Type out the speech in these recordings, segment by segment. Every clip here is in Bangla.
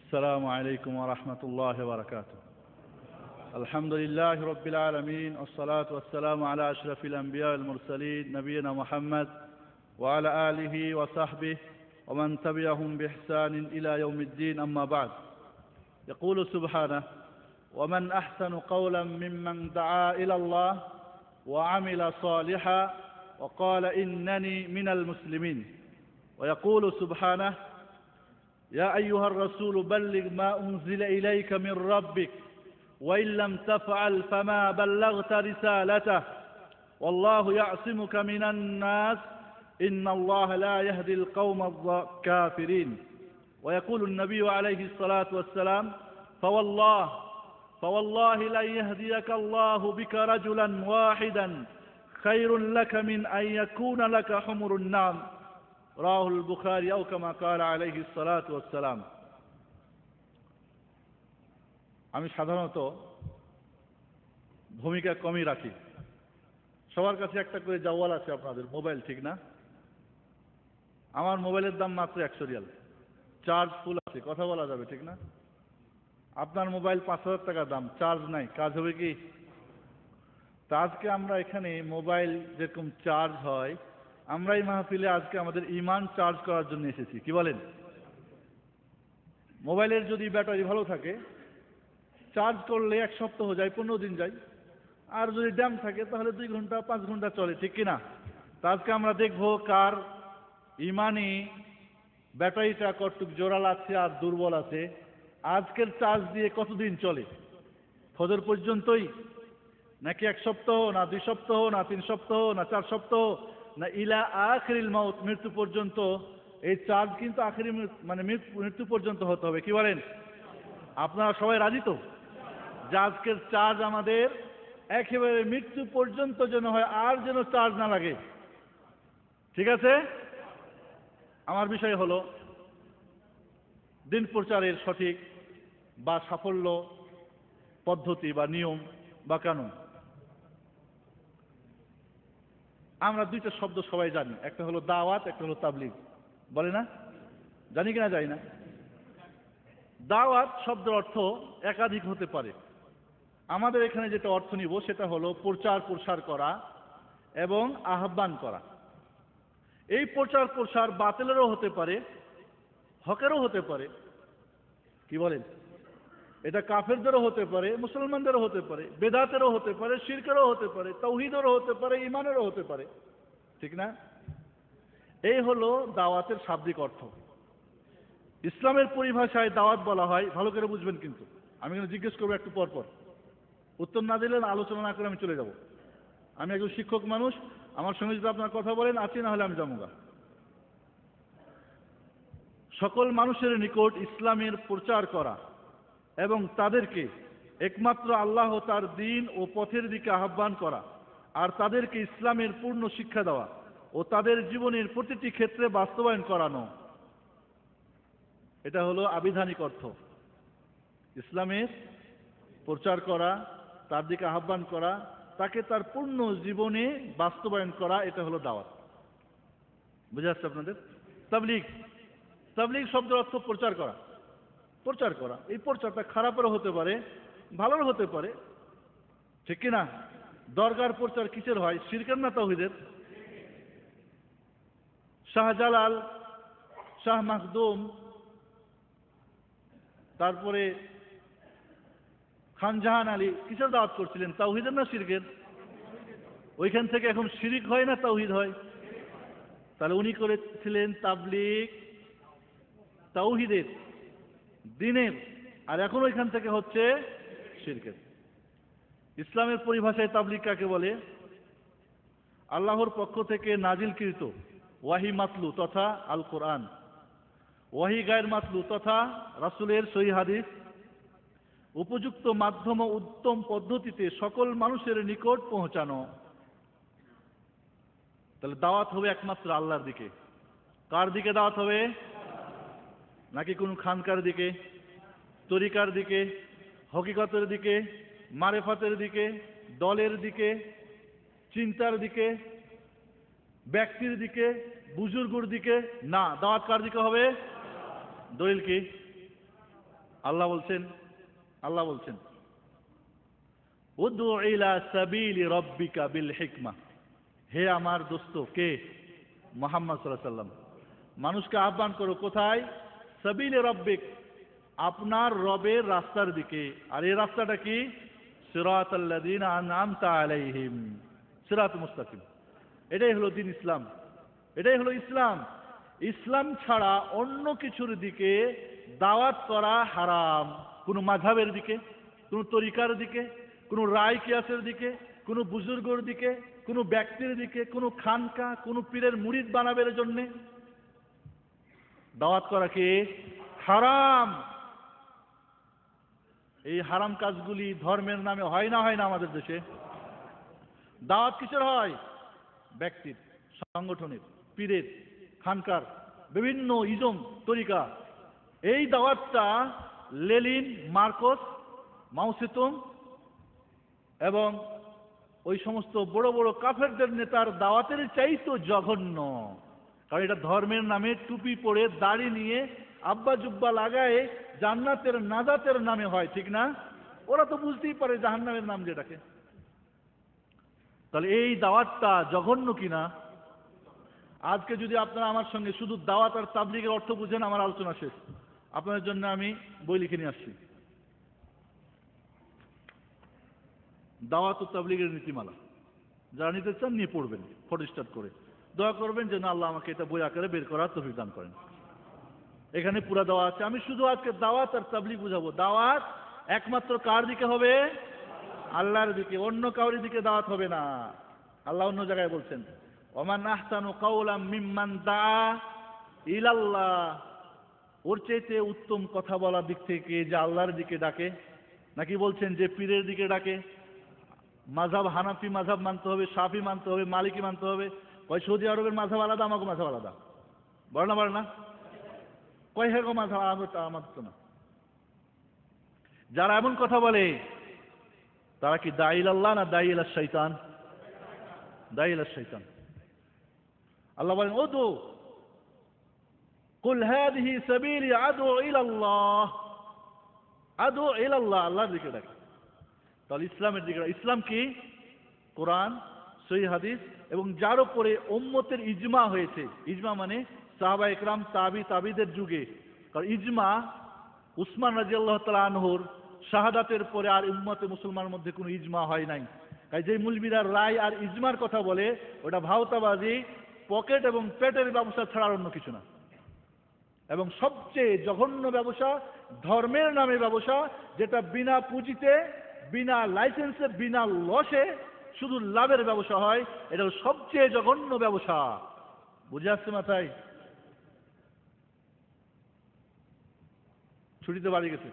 السلام عليكم ورحمة الله وبركاته. الحمد لله رب العالمين، والصلاة والسلام على أشرف الأنبياء والمرسلين نبينا محمد وعلى آله وصحبه ومن تبعهم بإحسان إلى يوم الدين. أما بعد، يقول سبحانه: ومن أحسن قولا ممن دعا إلى الله وعمل صالحا وقال إنني من المسلمين. ويقول سبحانه: يا أيها الرسول بلغ ما أنزل إليك من ربك وإن لم تفعل فما بلغت رسالته والله يعصمك من الناس إن الله لا يهدي القوم الكافرين. ويقول النبي عليه الصلاة والسلام: فوالله لن يهديك الله بك رجلا واحدا خير لك من أن يكون لك حمر النعم. রাহুল বুখারী আও কামা ক্বালা আলাইহিস সালাতু ওয়াস সালাম। আমি সাধারণত ভূমিকা কমই রাখি। সবার কাছে একটা করে জাওয়াল আছে আপনাদের, মোবাইল, ঠিক না? আমার মোবাইলের দাম মাত্র 100 রিয়াল, চার্জ ফুল আছে, কথা বলা যাবে, ঠিক না? আপনার মোবাইল 5000 টাকা দাম, চার্জ নাই, কাজ হবে কি? তা আজকে আমরা এখানে মোবাইল যেরকম চার্জ হয়, আমরা এই মাহফিলে আজকে আমাদের ঈমান চার্জ করার জন্য এসেছি। কি বলেন? মোবাইলের যদি ব্যাটারি ভালো থাকে, চার্জ করলে 1 সপ্তাহ যায়, 15 দিন যায়। আর যদি ড্যাম থাকে তাহলে 2 ঘন্টা 5 ঘন্টা চলে, ঠিক কিনা? তা আজকে আমরা দেখব কার ঈমানে ব্যাটারিটা কতটুক জোরাল আছে আর দুর্বল আছে। আজকের চার্জ দিয়ে কতদিন চলে? ফজর পর্যন্তই, নাকি 1 সপ্তাহ, না 2 সপ্তাহ, না 3 সপ্তাহ, না 4 সপ্তাহ, না ইলা আখিরিল মাউত, মৃত্যু পর্যন্ত? এই চার্জ কিন্তু আখিরি মানে মৃত্যু পর্যন্ত হতে হবে। কি বলেন? আপনারা সবাই রাজি তো যে আজকের চার্জ আমাদের একেবারে মৃত্যু পর্যন্ত যেন হয়, আর যেন চার্জ না লাগে, ঠিক আছে? আমার বিষয় হলো দিন প্রচারের সঠিক বা সাফল্য পদ্ধতি বা নিয়ম বা কানুন। আমরা 2টা শব্দ সবাই জানি, একটা হলো দাওয়াত, একটা হলো তাবলীগ, বলে না? জানি কিনা জানি না। দাওয়াত শব্দের অর্থ একাধিক হতে পারে। আমাদের এখানে যেটা অর্থ নিব সেটা হলো প্রচার প্রসার করা এবং আহ্বান করা। এই প্রচার প্রসার বাতিলেরও হতে পারে, হকেরও হতে পারে। কি বলেন? এটা কাফেরদেরও হতে পারে, মুসলমানদেরও হতে পারে, বেদাতেরও হতে পারে, শিরকেরও হতে পারে, তাওহীদেরও হতে পারে, ঈমানেরও হতে পারে, ঠিক না? এই হলো দাওয়াতের শাব্দিক অর্থ। ইসলামের পরিভাষায় দাওয়াত বলা হয়, ভালো করে বুঝবেন কিন্তু। আমি কিন্তু জিজ্ঞেস করবো একটু পর পর, উত্তর না দিলে আলোচনা না করে আমি চলে যাব। আমি একজন শিক্ষক মানুষ, আমার সঙ্গে যদি আপনার কথা বলেন আছি, না হলে আমি যাবো। সকল মানুষের নিকট ইসলামের প্রচার করা এবং তাদেরকে একমাত্র আল্লাহ তার দ্বীন ও পথের দিকে আহ্বান করা, আর তাদেরকে ইসলামের পূর্ণ শিক্ষা দেওয়া ও তাদের জীবনের প্রতিটি ক্ষেত্রে বাস্তবায়ন করানো, এটা হলো আবিধানিক অর্থ। ইসলামের প্রচার করা, তার দিকে আহ্বান করা, তাকে তার পূর্ণ জীবনে বাস্তবায়ন করা, এটা হলো দাওয়াত। বুঝে আসছে আপনাদের? তাবলীগ, তাবলীগ শব্দের অর্থ প্রচার করা। প্রচার করা, এই প্রচারটা খারাপেরও হতে পারে, ভালোরও হতে পারে, ঠিক কিনা? দরগার প্রচার কিসের হয়? শিরকের না তাওহীদের? শাহজালাল, শাহ মাখদুম, তারপরে খানজাহান আলী কিসের দাওয়াত করছিলেন? তাওহীদের না শিরকের? ওইখান থেকে এখন শিরিক হয় না তাওহীদ হয়? তাহলে উনি করেছিলেন তাবলীগ তাওহীদের, দ্বীনের, আর এখন ওইখান থেকে হচ্ছে শিরকের। ইসলামের পরিভাষায় তাবলীগ কাকে বলে? আল্লাহর পক্ষ থেকে নাজিলকৃত ওয়াহি মাতলু তথা আল কোরআন, ওয়াহি গায়ের মাতলু তথা রাসূলের সহিহ হাদিস উপযুক্ত মাধ্যম ও উত্তম পদ্ধতিতে সকল মানুষের নিকট পৌঁছানো। তাহলে দাওয়াত হবে একমাত্র আল্লাহর দিকে। কার দিকে দাওয়াত হবে? নাকি কোন খানকার দিকে, তরিকার দিকে, হকিকতের দিকে, মারেফাতের দিকে, দলের দিকে, চিন্তার দিকে, ব্যক্তির দিকে, বুজুর্গর দিকে? না, দাওয়াত কার দিকে হবে? দলিল কি? আল্লাহ বলছেন উদউ ইলা সাবিলি রাব্বিকা বিল হিকমা, হে আমার দোস্ত কে? মুহাম্মদ সাল্লাল্লাহু আলাইহি ওয়াসাল্লাম। মানুষকে আহ্বান করো কোথায়? সাবিলি রাব্বিক, আপনার রবের রাস্তার দিকে। আর এই রাস্তাটা কি? সিরাতাল্লাযীনা আনআমতা আলাইহিম, সিরাতুল মুস্তাকিম। এটাই হলো দ্বীন ইসলাম, এটাই হলো ইসলাম। ইসলাম ছাড়া অন্য কিছুর দিকে দাওয়াত করা হারাম। কোনো মাযহাবের দিকে, কোনো তরিকার দিকে, কোনো রায় কিয়াসের দিকে, কোনো বুজুর্গর দিকে, কোনো ব্যক্তির দিকে, কোনো খানকা, কোনো পীরের মুরিদ বানাবের জন্যে দাওয়াত করা কি হারাম। এই হারাম কাজগুলি ধর্মের নামে হয় না আমাদের দেশে? দাওয়াত কিসের হয়? ব্যক্তির, সংগঠনের, পীরের, খানকার, বিভিন্ন ইজম তরিকা। এই দাওয়াতটা লেলিন, মার্কস, মাওসেতুং এবং ওই সমস্ত বড় বড় কাফেরদের নেতার দাওয়াতের চাইতো জঘন্য। কারণ এটা ধর্মের নামে টুপি পরে দাড়ি নিয়ে আব্বা জুব্বা লাগায় জান্নাতের নাজাতের নামে হয়, ঠিক না? ওরা তো বুঝতেই পারে জাহান্নামের নাম যেটাকে। তাহলে এই দাওয়াতটা জঘন্য কিনা? আজকে যদি আপনারা আমার সঙ্গে শুধু দাওয়াত আর তাবলীগের অর্থ বুঝেন, আমার আলোচনা শেষ। আপনাদের জন্য আমি বই লিখে নিয়ে আসছি, দাওয়াত ও তাবলীগের নীতিমালা। যারা নিতে চান নিয়ে পড়বেন, ফটোস্ট্যাট করে দোয়া করবেন যেন আল্লাহ আমাকে এটা বই আকারে বের করার তৌফিক দান করেন। এখানে পুরা দাওয়া আছে। আমি শুধু আজকে দাওয়াত আর তাবলীগ বুঝাবো। দাওয়াত একমাত্র কার দিকে হবে? আল্লাহর দিকে, অন্য কাউরি দিকে দাওয়াত হবে না। আল্লাহ অন্য জায়গায় বলছেন ওমান আহসানু কাওলাম মিম্মান দাআ ইলাল্লাহ, ওর চাইতে উত্তম কথা বলার দিক থেকে যে আল্লাহর দিকে ডাকে। নাকি বলছেন যে পীরের দিকে ডাকে? মাযহাব হানাফি মাযহাব মানতে হবে, শাফি মানতে হবে, মালিকি মানতে হবে। কয় সৌদি আরবের মাযহাব আলাদা, আমাকে মাযহাব আলাদা। বলে না? কয় হ্যাঁ গো মাযহাব আমাদের তো না। যারা এমন কথা বলে তারা কি দাঈ ইলাল্লাহ না দাঈ ইলাশ শাইতান? দাঈ ইলাশ শাইতান। আল্লাহ বলেন উদু কুল হাদিহি সাবিলি আদউ ইলাল্লাহ, আদউ ইলাল্লাহ, আল্লাহর দিকে ডাকে। তাহলে ইসলামের দিকে। ইসলাম কি? কোরআন, সহিহ হাদিস এবং যার উপরে উম্মতের ইজমা হয়েছে। ইজমা মানে সাহাবা ইকরাম, তাবিদের যুগে। কারণ ইজমা উসমান রাদিয়াল্লাহু তাআলা আনহুর শাহাদাতের পরে আর উম্মতে মুসলমানের মধ্যে কোনো ইজমা হয় নাই। তাই যে মুলবিরা রায় আর ইজমার কথা বলে ওটা ভাওতাবাজি, পকেট এবং পেটের ব্যবসা ছাড়া অন্য কিছু না। এবং সবচেয়ে জঘন্য ব্যবসা ধর্মের নামে ব্যবসা, যেটা বিনা পুঁজিতে, বিনা লাইসেন্সে, বিনা লসে শুধু লাভের ব্যবসা হয়। এটা সবচেয়ে জঘন্য ব্যবসা। বুঝে আসছে মাথায়? ছুটিতে বাড়ি গেছে,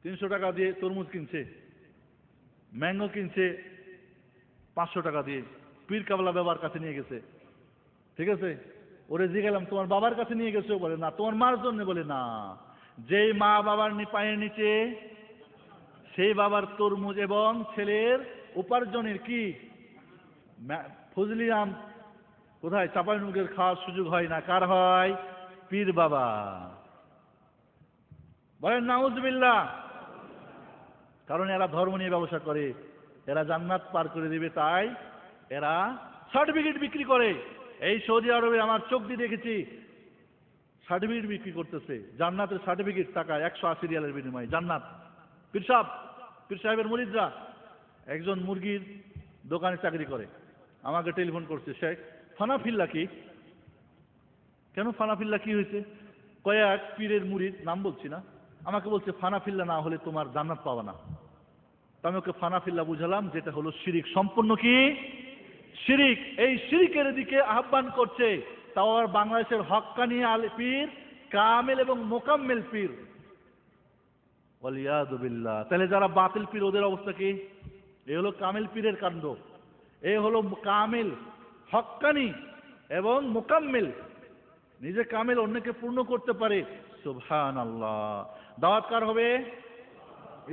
300 টাকা দিয়ে তরমুজ কিনছে, ম্যাঙ্গো কিনছে 500 টাকা দিয়ে, পীর কাবলা বাবার কাছে নিয়ে গেছে। ঠিক আছে, ওরে জিজ্ঞাসা তোমার বাবার কাছে নিয়ে গেছে? বলে না। তোমার মার জন্য? বলে না। যেই মা বাবার পায়ের নিচে, সেই বাবার তরমুজ এবং ছেলের উপার্জনের কি ফজলি আম কোথায় চাঁপাইনবাবগঞ্জের খাওয়ার সুযোগ হয় না? কার হয়? পীর বাবা। বলেন নাউজুবিল্লাহ। কারণ এরা ধর্ম নিয়ে ব্যবসা করে, এরা জান্নাত পার করে দিবে, তাই এরা সার্টিফিকেট বিক্রি করে। এই সৌদি আরবে আমার চোখ দিয়ে দেখেছি, সার্টিফিকেট বিক্রি করতেছে, জান্নাতের সার্টিফিকেট টাকা 180 রিয়ালের বিনিময়ে। জান্নাত। পীর সাহেবের মুরিদরা। একজন মুরগির দোকানে চাকরি করে, আমাকে টেলিফোন করছে, শেখ ফানাফিল্লা কি? কেন ফানাফিল্লা কি হয়েছে? কয়েক পীরের মুরিদ, নাম বলছি না, আমাকে বলছে ফানাফিল্লা না হলে তোমার জান্নাত পাবা না। আমি ওকে ফানাফিল্লা বুঝালাম, যেটা হলো শিরিক। সম্পূর্ণ কি শিরিক। এই শিরিকের দিকে আহ্বান করছে, তাও আর বাংলাদেশের হক্কানি আল পীর, কামেল এবং মোকাম্মেল পীর। ওয়ালিয়াযু বিল্লাহ। তাহলে যারা বাতিল পীর ওদের অবস্থা কি? এ হলো কামেল পীরের কাণ্ড। এ হলো কামেল, হক্কানি এবং মোকাম্মেল। নিজে কামেল, অন্যকে পূর্ণ করতে পারে। সুবহানাল্লাহ। দাওয়াত কার হবে?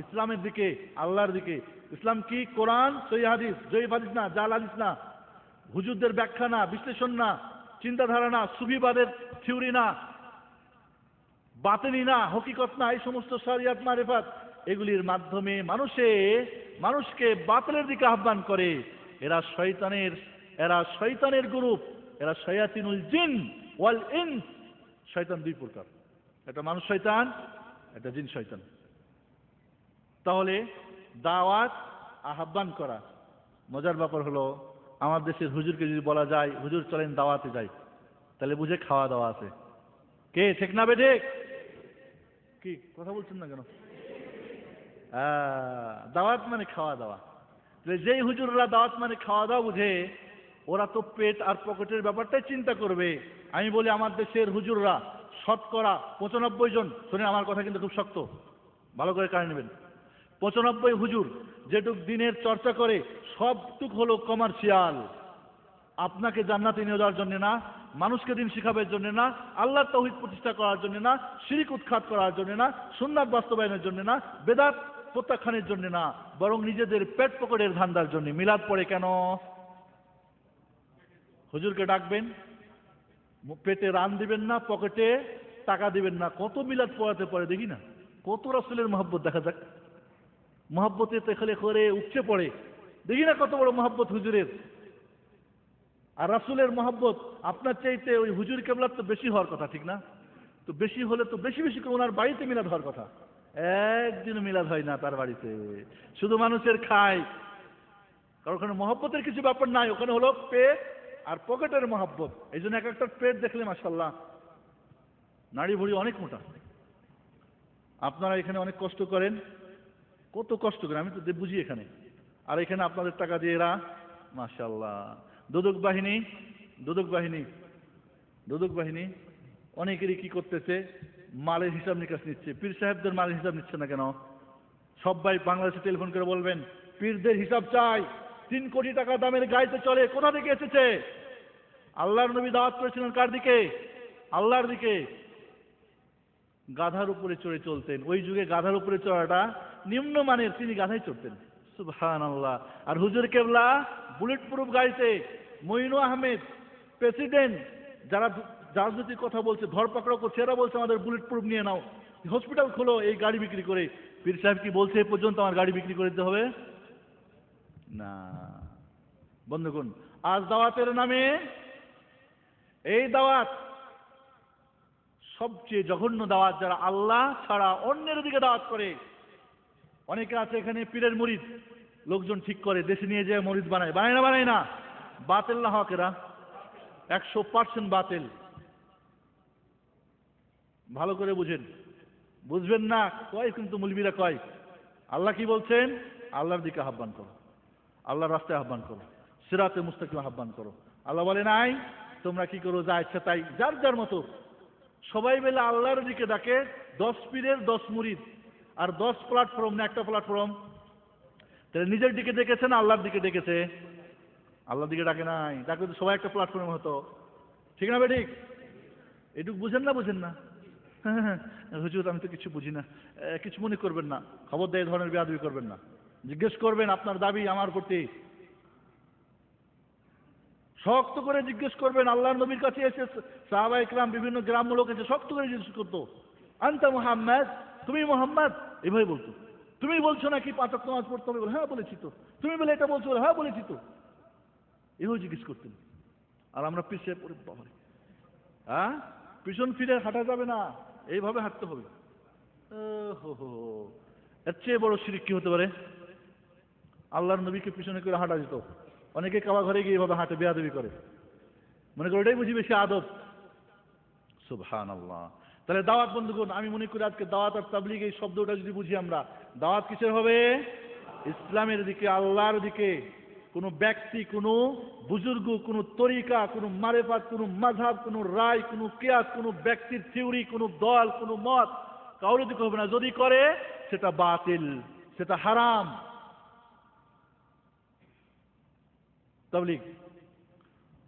ইসলামের দিকে, আল্লাহর দিকে। ইসলাম কি? কোরআন, সহিহ হাদিস, জয়ীফ হাদিস না, জাল হাদিস না, হুজুরদের ব্যাখ্যা না, বিশ্লেষণ না, চিন্তাধারা না, সুফিবাদের থিওরি না, বাতিনি না, হকিকত না, এই সমস্ত শরিয়াত মারিফাত এগুলির মাধ্যমে মানুষকে বাতিলের দিকে আহ্বান করে। এরা শয়তানের গ্রুপ, এরা শায়াতিনুল জিন ওয়াল ইনস। শয়তান দুই প্রকার, একটা মানুষ শয়তান, একটা জিন শয়তান। তাহলে দাওয়াত, আহ্বান করা। মজার ব্যাপার হলো, আমার দেশের হুজুরকে যদি বলা যায় হুজুর চলেন দাওয়াতে যাই, তাহলে বুঝে খাওয়া দাওয়া আছে। কে ঠিক না বেঠিক? কি কথা বলছেন না কেন? দাওয়াত মানে খাওয়া দাওয়া। যেই হুজুররা দাওয়াত মানে খাওয়া দাওয়া বুঝে, ওরা তো পেট আর পকেটের ব্যাপারটাই চিন্তা করবে। আমি বলি আমার দেশের হুজুররা শতকরা 95 জন, শুনে আমার কথা কিন্তু খুব শক্ত, ভালো করে কানে নেবেন। 95 হুজুর যেটুক দিনের চর্চা করে সবটুক হলো কমার্শিয়াল। আপনাকে জান্নাতে নিয়ে যাওয়ার জন্য না, মানুষকে দিন শিখাবার জন্য না, আল্লাহর তাওহীদ প্রতিষ্ঠা করার জন্য না, শিরক উৎখাত করার জন্য না, সুন্নাত বাস্তবায়নের জন্য না, বেদাত প্রত্যাখ্যানের জন্য না, বরং নিজেদের পেট পকেটের ধান্দার জন্য। মিলাদ পড়ে কেন? হুজুরকে ডাকবেন, পেটে রান দিবেন না, পকেটে টাকা দিবেন না। কত মিলাদ পড়াতে পারে দেখি না, কত রাসূলের মহব্বত দেখা যাক। মহব্বতে তেখলে করে উপচে পড়ে, দেখি না কত বড় মহব্বত হুজুরের। আর রাসূলের মহব্বত আপনার চাইতে ওই হুজুর কেবলার তো বেশি হওয়ার কথা, ঠিক না? তো বেশি হলে তো বেশি বেশি করে ওনার বাড়িতে মিলাদ হওয়ার কথা। একদিনও মিলাদ হয় না তার বাড়িতে, শুধু মানুষের খায়। কারণ ওখানে মহব্বতের কিছু ব্যাপার নাই, ওখানে হলো পেট আর পকেটের মহব্বত। এই জন্য এক একটা পেট দেখলে মাশাআল্লাহ নাড়ি ভুড়ি অনেক মোটা। আপনারা এখানে অনেক কষ্ট করেন, কত কষ্ট করেন আমি তো বুঝি এখানে। আর এখানে আপনাদের টাকা দিয়ে এরা মাশাআল্লাহ দুদক বাহিনী অনেকেরই কি করতেছে, মালের হিসাব নিকাশ নিচ্ছে। পীর সাহেবদের মালের হিসাব নিচ্ছে না কেন? সবাই বাংলাদেশে টেলিফোন করে বলবেন পীরদের হিসাব চাই। 3 কোটি টাকা দামের গাড়িতে চলে, কোথা থেকে এসেছে? আল্লাহর নবী দাওয়াত করেছিলেন কার দিকে? আল্লাহর দিকে। গাধার উপরে চড়ে চলতেন। ওই যুগে গাধার উপরে চড়াটা নিম্নমানের, তিনি গাধায় চড়তেন। সুবহানাল্লাহ। আর হুজুর কেবলা বুলেট প্রুফ গাড়িতে। মঈনু আহমেদ প্রেসিডেন্ট, যারা রাজনৈতিক কথা বলছে, ধরপাকড়া করছে, এরা বলছে আমাদের বুলেট প্রুফ নিয়ে নাও, হসপিটাল খোলো এই গাড়ি বিক্রি করে। পীর সাহেব কি বলছে এ পর্যন্ত আমার গাড়ি বিক্রি করে দিতে হবে? না। বন্ধুগণ, আজ দাওয়াতের নামে, এই দাওয়াত সবচেয়ে জঘন্য দাওয়াত, যারা আল্লাহ ছাড়া অন্যের দিকে দাওয়াত করে। অনেকে আছে এখানে পীরের মুরিদ, লোকজন ঠিক করে দেশে নিয়ে যায় মুরিদ বানায় না? বানায় না? বাতিল না হক এরা? 100% বাতিল। ভালো করে বুঝেন, বুঝবেন না কয় কিন্তু মুলবিরা কয়। আল্লাহ কি বলছেন? আল্লাহর দিকে আহ্বান করো, আল্লাহর রাস্তায় আহ্বান করো, সিরাতে মুস্তাকিম আহ্বান করো। আল্লাহ বলে নাই তোমরা কি করো যা ইচ্ছা তাই, যার যার মতো। সবাই মিলে আল্লাহর দিকে ডাকে। 10 পীরের 10 মুরিদ, আর 10 প্ল্যাটফর্ম না একটা প্ল্যাটফর্ম। তাহলে নিজের দিকে ডেকেছে না আল্লাহর দিকে ডেকেছে? আল্লাহর দিকে ডাকে নাই, ডাকে তো সবাই একটা প্ল্যাটফর্ম হতো, ঠিক না বেঠিক? এটুকু বুঝেন না? হ্যাঁ, হুজুর আমি তো কিছু বুঝি না, কিছু মনে করবেন না, খবর দেয় ধরনের বেয়াদবি করবেন না। জিজ্ঞেস করবেন আপনার দাবি আমার প্রতি, শক্ত করে জিজ্ঞেস করবেন। আল্লাহর নবীর কাছে এসে সাহাবায়ে কেরাম, বিভিন্ন গ্রাম্য লোক এসে শক্ত করে জিজ্ঞেস করতো, আনতা মুহাম্মদ, তুমি মুহাম্মদ, এভাবে বলতো। তুমি বলছো নাকি 5 ওয়াক্ত নামাজ পড়তে হবে? হ্যাঁ বলেছি তো। তুমি বলে এটা বলছো? হ্যাঁ বলেছি তো। এভাবে জিজ্ঞেস করতেন। আর আমরা পিছিয়ে পড়ে, বাবা হ্যাঁ, পিছন ফিরে হাঁটা যাবে না, এইভাবে হাঁটতে হবে। এর চেয়ে বড় শিরক কি হতে পারে? আল্লাহর নবীকে পিছনে করে হাঁটা যেত। অনেকে কাবা ঘরে গিয়ে এভাবে হাঁটে, বেয়াদবি করে, মনে করে ওটাই বুঝি বেশি আদব। সুবহানাল্লাহ। তাহলে দাওয়াত বন্ধুগণ, আমি মনে করি আজকে দাওয়াত আর তাবলীগ এই শব্দটা যদি বুঝি আমরা, দাওয়াত কিসের হবে? ইসলামের দিকে, আল্লাহর দিকে। কোনো ব্যক্তি, কোনো বুজুর্গ, কোনো তরিকা, কোনো মারেফাত, কোনো মাযহাব, কোনো রায়, কোনো কিয়াস, কোনো ব্যক্তির থিওরি, কোনো দল, কোনো মত কাউরে দিকে হবে না। যদি করে সেটা বাতিল, সেটা হারাম। তাবলীগ,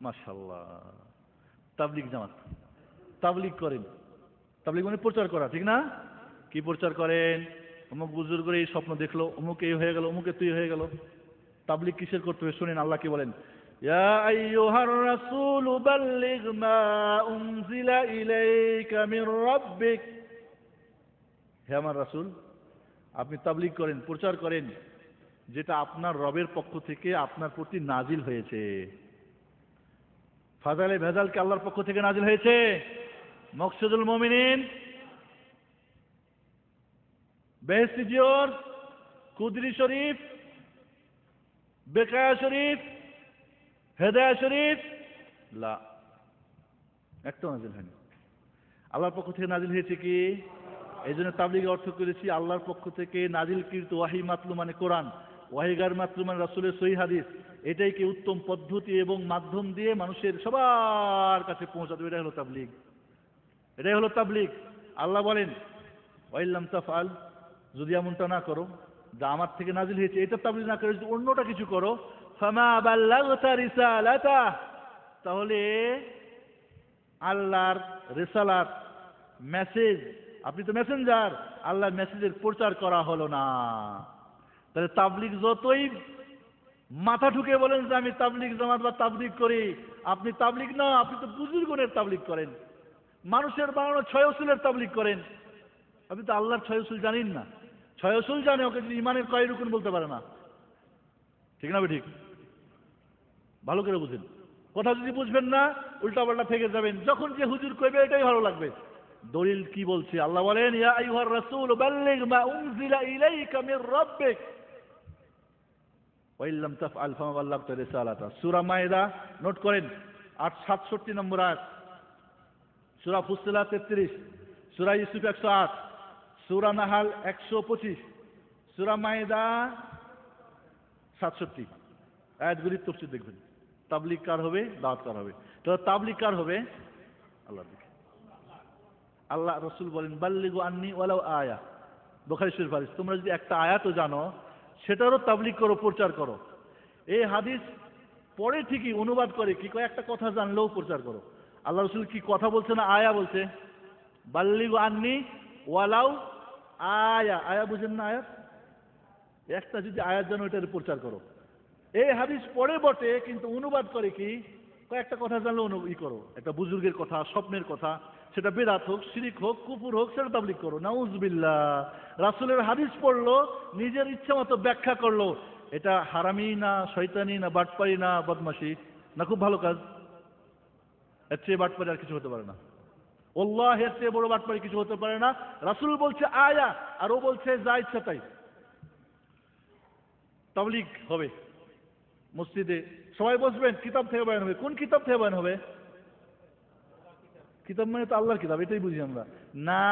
মাশাআল্লাহ, তাবলীগ জামাত, তাবলীগ করেন। তাবলীগ মানে প্রচার করা, ঠিক না? কি প্রচার করেন? অমুক বুজুর্গের এই স্বপ্ন দেখলো, অমুক এই হয়ে গেল, অমুকে তুই হয়ে গেল। তাবলীগ কিসের করতে হবে শুনেন, আল্লাহ কি বলেন? ইয়া আইয়ুহার রাসূল বাল্লিগ মা উনজিলা ইলাইকা মির রাব্বিক হে আমার রাসূল, আপনি তাবলীগ করেন, প্রচার করেন যেটা আপনার রবের পক্ষ থেকে আপনার প্রতি নাজিল হয়েছে। ফাজালে ভেজাল কি আল্লাহর পক্ষ থেকে নাজিল হয়েছে? মকসুদুল মুমিনিন, বেহেশতি জিওর, কুদরি শরীফ, বেকায়া শরীফ, হেদায়া শরীফ, লা, একটাও নাজিল হয়নি। আল্লাহর পক্ষ থেকে নাজিল হয়েছে কি? এই জন্য তাবলীগের অর্থ করেছি আল্লাহর পক্ষ থেকে নাজিলকৃত ওয়াহি মাতলু মানে কোরআন, ওয়াহি গার মাতলু মানে রাসূলের সহিহ হাদিস। এটাই কি উত্তম পদ্ধতি এবং মাধ্যম দিয়ে মানুষের সবার কাছে পৌঁছাতে, এটাই হলো তাবলীগ, এটাই হলো তাবলীগ। আল্লাহ বলেন ওয়াইল্লাম তাফআল, যদি এমনটা না করো যা আমার থেকে নাজিল হয়েছে এটা তাবলীগ না করে যদি অন্যটা কিছু করো, ফামা বাল্লাগতা রিসালাতা, তাহলে আল্লাহর রিসালাত, মেসেজ, আপনি তো মেসেঞ্জার, আল্লাহর মেসেজের প্রচার করা হলো না। তাহলে তাবলীগ যতই মাথা ঢুকে বলেন যে আমি তাবলীগ জামাত বা তাবলীগ করি, আপনি তাবলীগ না, আপনি তো বুজুর্গনের তাবলীগ করেন, মানুষের বানানো ছয় উসুলের তাবলীগ করেন। আপনি তো আল্লাহর ছয় উসুল জানেন না। ছয় উসুল জানে, ওকে যদি ইমানের কয় রুকুন বলতে পারে না। ঠিক না ঠিক? ভালো করে বুঝেন কথা, যদি বুঝবেন না উল্টা পাল্টা থেকে যাবেন। যখন যে হুজুর কইবে এটাই ভালো লাগবে। দলিল কি বলছে? আল্লাহ বলেন ইয়া আইয়ুহার রাসূল বাল্লিগ মা উনজিলা ইলাইকা মির রাব্বিক ওয়া ইল্লাম তাফআল ফামা বাল্লাগতা রিসালাতা। সূরা মায়েদা নোট করেন 67 নম্বর আয়াত, সূরা ফুসসিলাত 33, সূরা ইউসুফ 108, সূরা নাহাল 125, সূরা মায়েদা 67 আয়াতগুলি তফসির দেখবেন। তাবলীগ কার হবে? দাওয়াত কার হবে? তো তাবলীগ কার হবে? আল্লাহর দিকে। আল্লাহ রাসূল বলেন বাল্লিগু আন্নি ওয়ালাউ আয়া, বুখারী শরীফ হাদিস। তোমরা যদি একটা আয়াতও জানো সেটারও তাবলীগ করো, প্রচার করো। এই হাদিস পড়ে ঠিকই, অনুবাদ করে কি কয়, একটা কথা জানলেও প্রচার করো। আল্লাহ রাসূল কি কথা বলছে না আয়া বলছে? বাল্লিগু আন্নি ওয়ালাউ আয়া, আয়া বুঝেন না? আয়াত, একটা যদি আয়াত জানো এটার প্রচার করো। এই হাদিস পড়ে বটে কিন্তু অনুবাদ করে কি কয়েকটা কথা জানলে করো, একটা বুজুর্গের কথা, স্বপ্নের কথা, সেটা বেদাত হোক, শিরিক হোক, কুফর হোক, সেটা তাবলীগ করো। নাউজুবিল্লাহ। রাসূলের হাদিস পড়লো, নিজের ইচ্ছা মতো ব্যাখ্যা করলো, এটা হারামি না, শয়তানি না, বাটপারি না, বদমাশি না? খুব ভালো কাজ। এর চেয়ে বাটপারি আর কিছু হতে পারে না। আল্লাহ, এর চেয়ে বড় বাটপারি কিছু হতে পারে না। রাসূল বলছে আয়া আর ও বলছে যা ইচ্ছা তাই। তাবলীগ হবে মসজিদে, সবাই বসবেন, কিতাব থেকে বয়ান হবে। কোন কিতাব থেকে বয়ান হবে? কিতাব মানে তো আল্লাহর কিতাব, এটাই বুঝি আমরা না।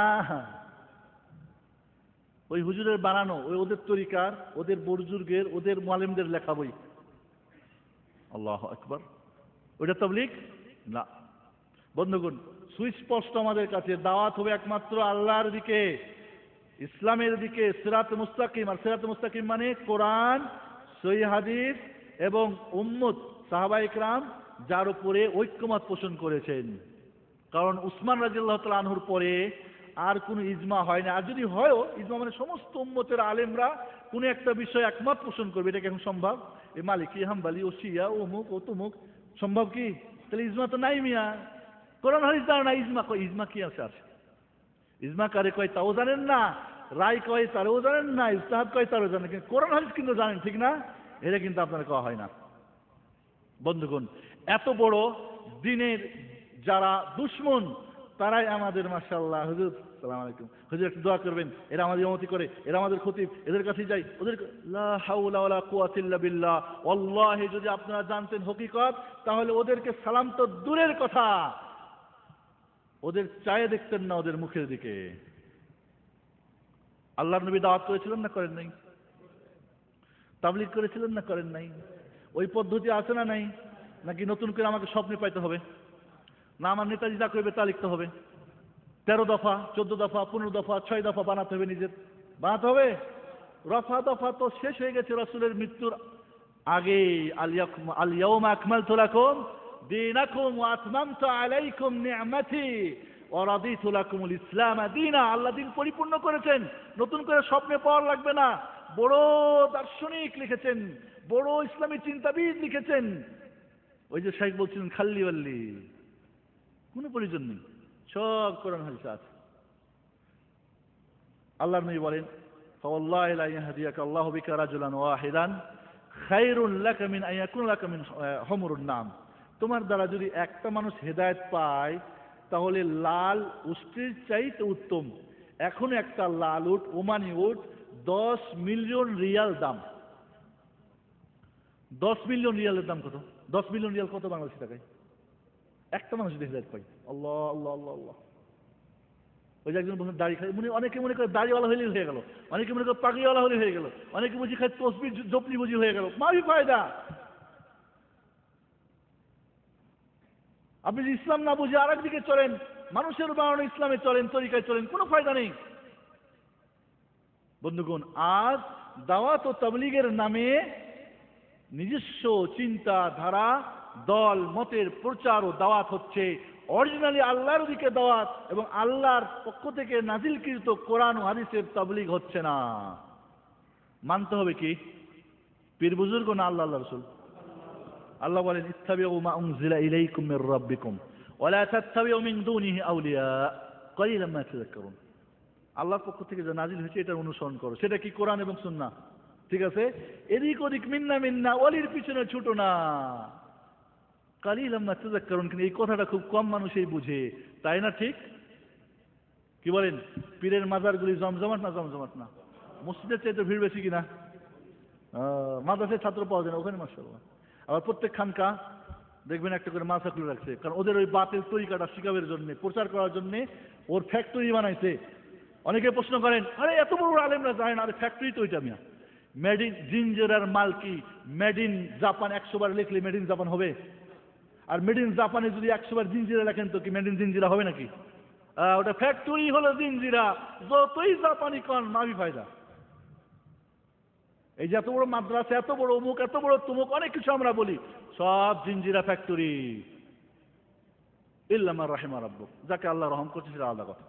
ওই হুজুরের বানানো, ওই ওদের তরিকার, ওদের বুজুর্গের, ওদের মুআল্লিমদের লেখা বই। আল্লাহু আকবার। ওইটা তাবলীগ না। বন্ধুগণ, সুস্পষ্ট আমাদের কাছে দাওয়াত হবে একমাত্র আল্লাহর দিকে, ইসলামের দিকে, সিরাত মুস্তাকিম। আর সিরাত মুস্তাকিম মানে কোরআন, সহিহ হাদিস এবং উম্মত সাহাবায়ে কেরাম যার উপরে ঐক্যমত পোষণ করেছেন। কারণ উসমান রাদিয়াল্লাহু তাআলা আনহুর পরে আর কোনো ইজমা হয় না। আর যদি হয়ও ইজমা মানে সমস্ত উম্মতের আলেমরা কোনো একটা বিষয়ে একমত পোষণ করবে, এটা কি এখন সম্ভব? এই মালিকি, হাম্বলি, ও শিয়া, ও অমুক, ও তমুক, সম্ভব কি? তাহলে ইজমা তো নাই মিয়া। কোরআন হাদিস জানা না, ইজমা কয়? ইজমা কি আছে? ইজমা কারে কয় তাও জানেন না, রায় কয় তারও জানেন না, ইজতিহাদ কয় তারও জানেন, কিন্তু কোরআন হাদিস কিন্তু জানেন, ঠিক না? এটা কিন্তু আপনার কওয়া হয় না। বন্ধুগণ, এত বড় দ্বীনের যারা দুশমন তারাই আমাদের, মাশাআল্লাহ, হুজুর সালাম আলাইকুম, হুজুর একটু দোয়া করবেন, এরা আমাদের ইমামতি করে, এরা আমাদের খতিব, এদের কাছে যাই, ওদের লা হাওলা ওয়ালা কুওয়াতা ইল্লা বিল্লাহ। ওয়াল্লাহি যদি আপনারা জানতেন হকিকত, তাহলে ওদেরকে সালাম তো দূরের কথা, ওদের চায়ে দেখতেন না ওদের মুখের দিকে। আল্লাহর নবী দাওয়াত করেছিলেন না করেন নাই? তাবলীগ করেছিলেন না করেন নাই? ওই পদ্ধতি আছে না নাই? নাকি নতুন করে আমাকে স্বপ্নে পাইতে হবে? না আমার নেতাজি যা করবে তা লিখতে হবে? 13 দফা, 14 দফা, 15 দফা, 6 দফা বানাতে হবে, নিজের বানাতে হবে? রফা দফা তো শেষ হয়ে গেছে রাসূলের মৃত্যুর আগে। আল ইয়াউমা আকমালতু লাকুম দীনাকুম ওয়া আতমামতু আলাইকুম নি'মাতি ওয়া রাদিতু লাকুমুল ইসলাম দীনা। আল্লাহ দিন পরিপূর্ণ করেছেন, নতুন করে স্বপ্নে পাওয়ার লাগবে না। বড় দার্শনিক লিখেছেন, বড় ইসলামী চিন্তাবিদ লিখেছেন, ওই যে শাইখ বলছিলেন খাল্লি ওয়াল্লি, কোনো প্রয়োজন নেই, সব কোরআন হাদিসে আছে। আল্লাহর নবী বলেন, ফাওয়াল্লাহি লা ইয়াহদিয়াকা আল্লাহু বিকা রাজুলান ওয়াহিদান খায়রুন লাকা মিন আন ইয়াকুনা লাকা মিন হুমুরুন নাম। তোমার দ্বারা যদি একটা মানুষ হেদায়েত পায় তাহলে লাল উষ্ট্রির চাইতে উত্তম। এখন একটা লাল উট, ওমানি উট 10 মিলিয়ন রিয়াল দাম। 10 মিলিয়ন রিয়ালের দাম কত? 10 মিলিয়ন রিয়াল কত বাংলাদেশি টাকায়? একটা মানুষ যদি হেদায়েত পায়, আল্লাহ আল্লাহ আল্লাহ আল্লাহ। ওই যে একজন বলছেন দাড়ি খাই, অনেকে মনে করে দাড়িওয়ালা হলেই হয়ে গেল, অনেকে মনে করে পাগড়িওয়ালা হলেই হয়ে গেল, অনেকে বুঝি খায় তসবিহ জপনি বুঝি হয়ে গেল। মাফি ফায়দা। আপনি যদি ইসলাম না বুঝে আর একদিকে চলেন, মানুষের বানানো ইসলামে চলেন, তরিকায় চলেন, কোনো ফায়দা নেই। বন্ধুগণ, আজ দাওয়াত ও তাবলীগের নামে নিজস্ব চিন্তা ধারা, দল মতের প্রচার ও দাওয়াত হচ্ছে। অরিজিনালি আল্লাহর দিকে দাওয়াত এবং আল্লাহর পক্ষ থেকে নাজিলকৃত কোরআন ও হাদিসের তাবলীগ হচ্ছে না। মানতে হবে কি? পীর বুজুর্গ না আল্লাহ আল্লাহ রাসূল? আল্লাহ বলেন, ইত্তাবিউ মা উনজিলা ইলাইকুম মির রাব্বিকুম ওয়া লা তাত্তাবিউ মিন দুনিহি আউলিয়া কালিলাম মা তাযাক্কারুন। আল্লাহর পক্ষ থেকে যা নাজিল হয়েছে এটার অনুসরণ করো। সেটা কি? কোরআন এবং সুন্নাহ। ঠিক আছে? এদিক ওদিক মিন্না মিন্না ওলির পিছনে ছুটো না। কালিলাম মা তাযাক্কারুন, কিন্তু এই কথাটা খুব কম মানুষই বুঝে, তাই না? ঠিক কি বলেন? পীরের মাজারগুলি জমজমাট না জমজমাট না? মসজিদের চাইতে ভিড় বেশি কিনা? মাদ্রাসায় ছাত্র পাওয়া যায় না ওখানে, মাশাআল্লাহ। আবার প্রত্যেক খানকা দেখবেন একটা করে মাদ্রাসা খুলে রাখছে, কারণ ওদের ওই বাতিল তরিকাটা শিখাবের জন্য, প্রচার করার জন্য ওর ফ্যাক্টরি বানাইছে। অনেকে প্রশ্ন করেন, আরে এত বড় আলেমরা যায় না? আরে ফ্যাক্টরি তো ওইটা মিয়া। মেড ইন জিঞ্জারের মাল কি মেড ইন জাপান 100 বার লিখলে মেড ইন জাপান হবে? আর মেড ইন জাপানে যদি 100 বার জিঞ্জিরা লেখেন তো কি মেড ইন জিঞ্জিরা হবে নাকি? ওটা ফ্যাক্টরি হলো জিঞ্জিরা। যতই জাপানি কন, মাফি ফায়দা। এই যে এত বড় মাদ্রাসা, এত বড় অমুক, এত বড় তুমুক, অনেক কিছু আমরা বলি, সব জিঞ্জিরা ফ্যাক্টরি। ইল্লা মা রাহিমা রাব্বুক, যাকে আল্লাহ রহম করছে সেটা আলাদা কথা।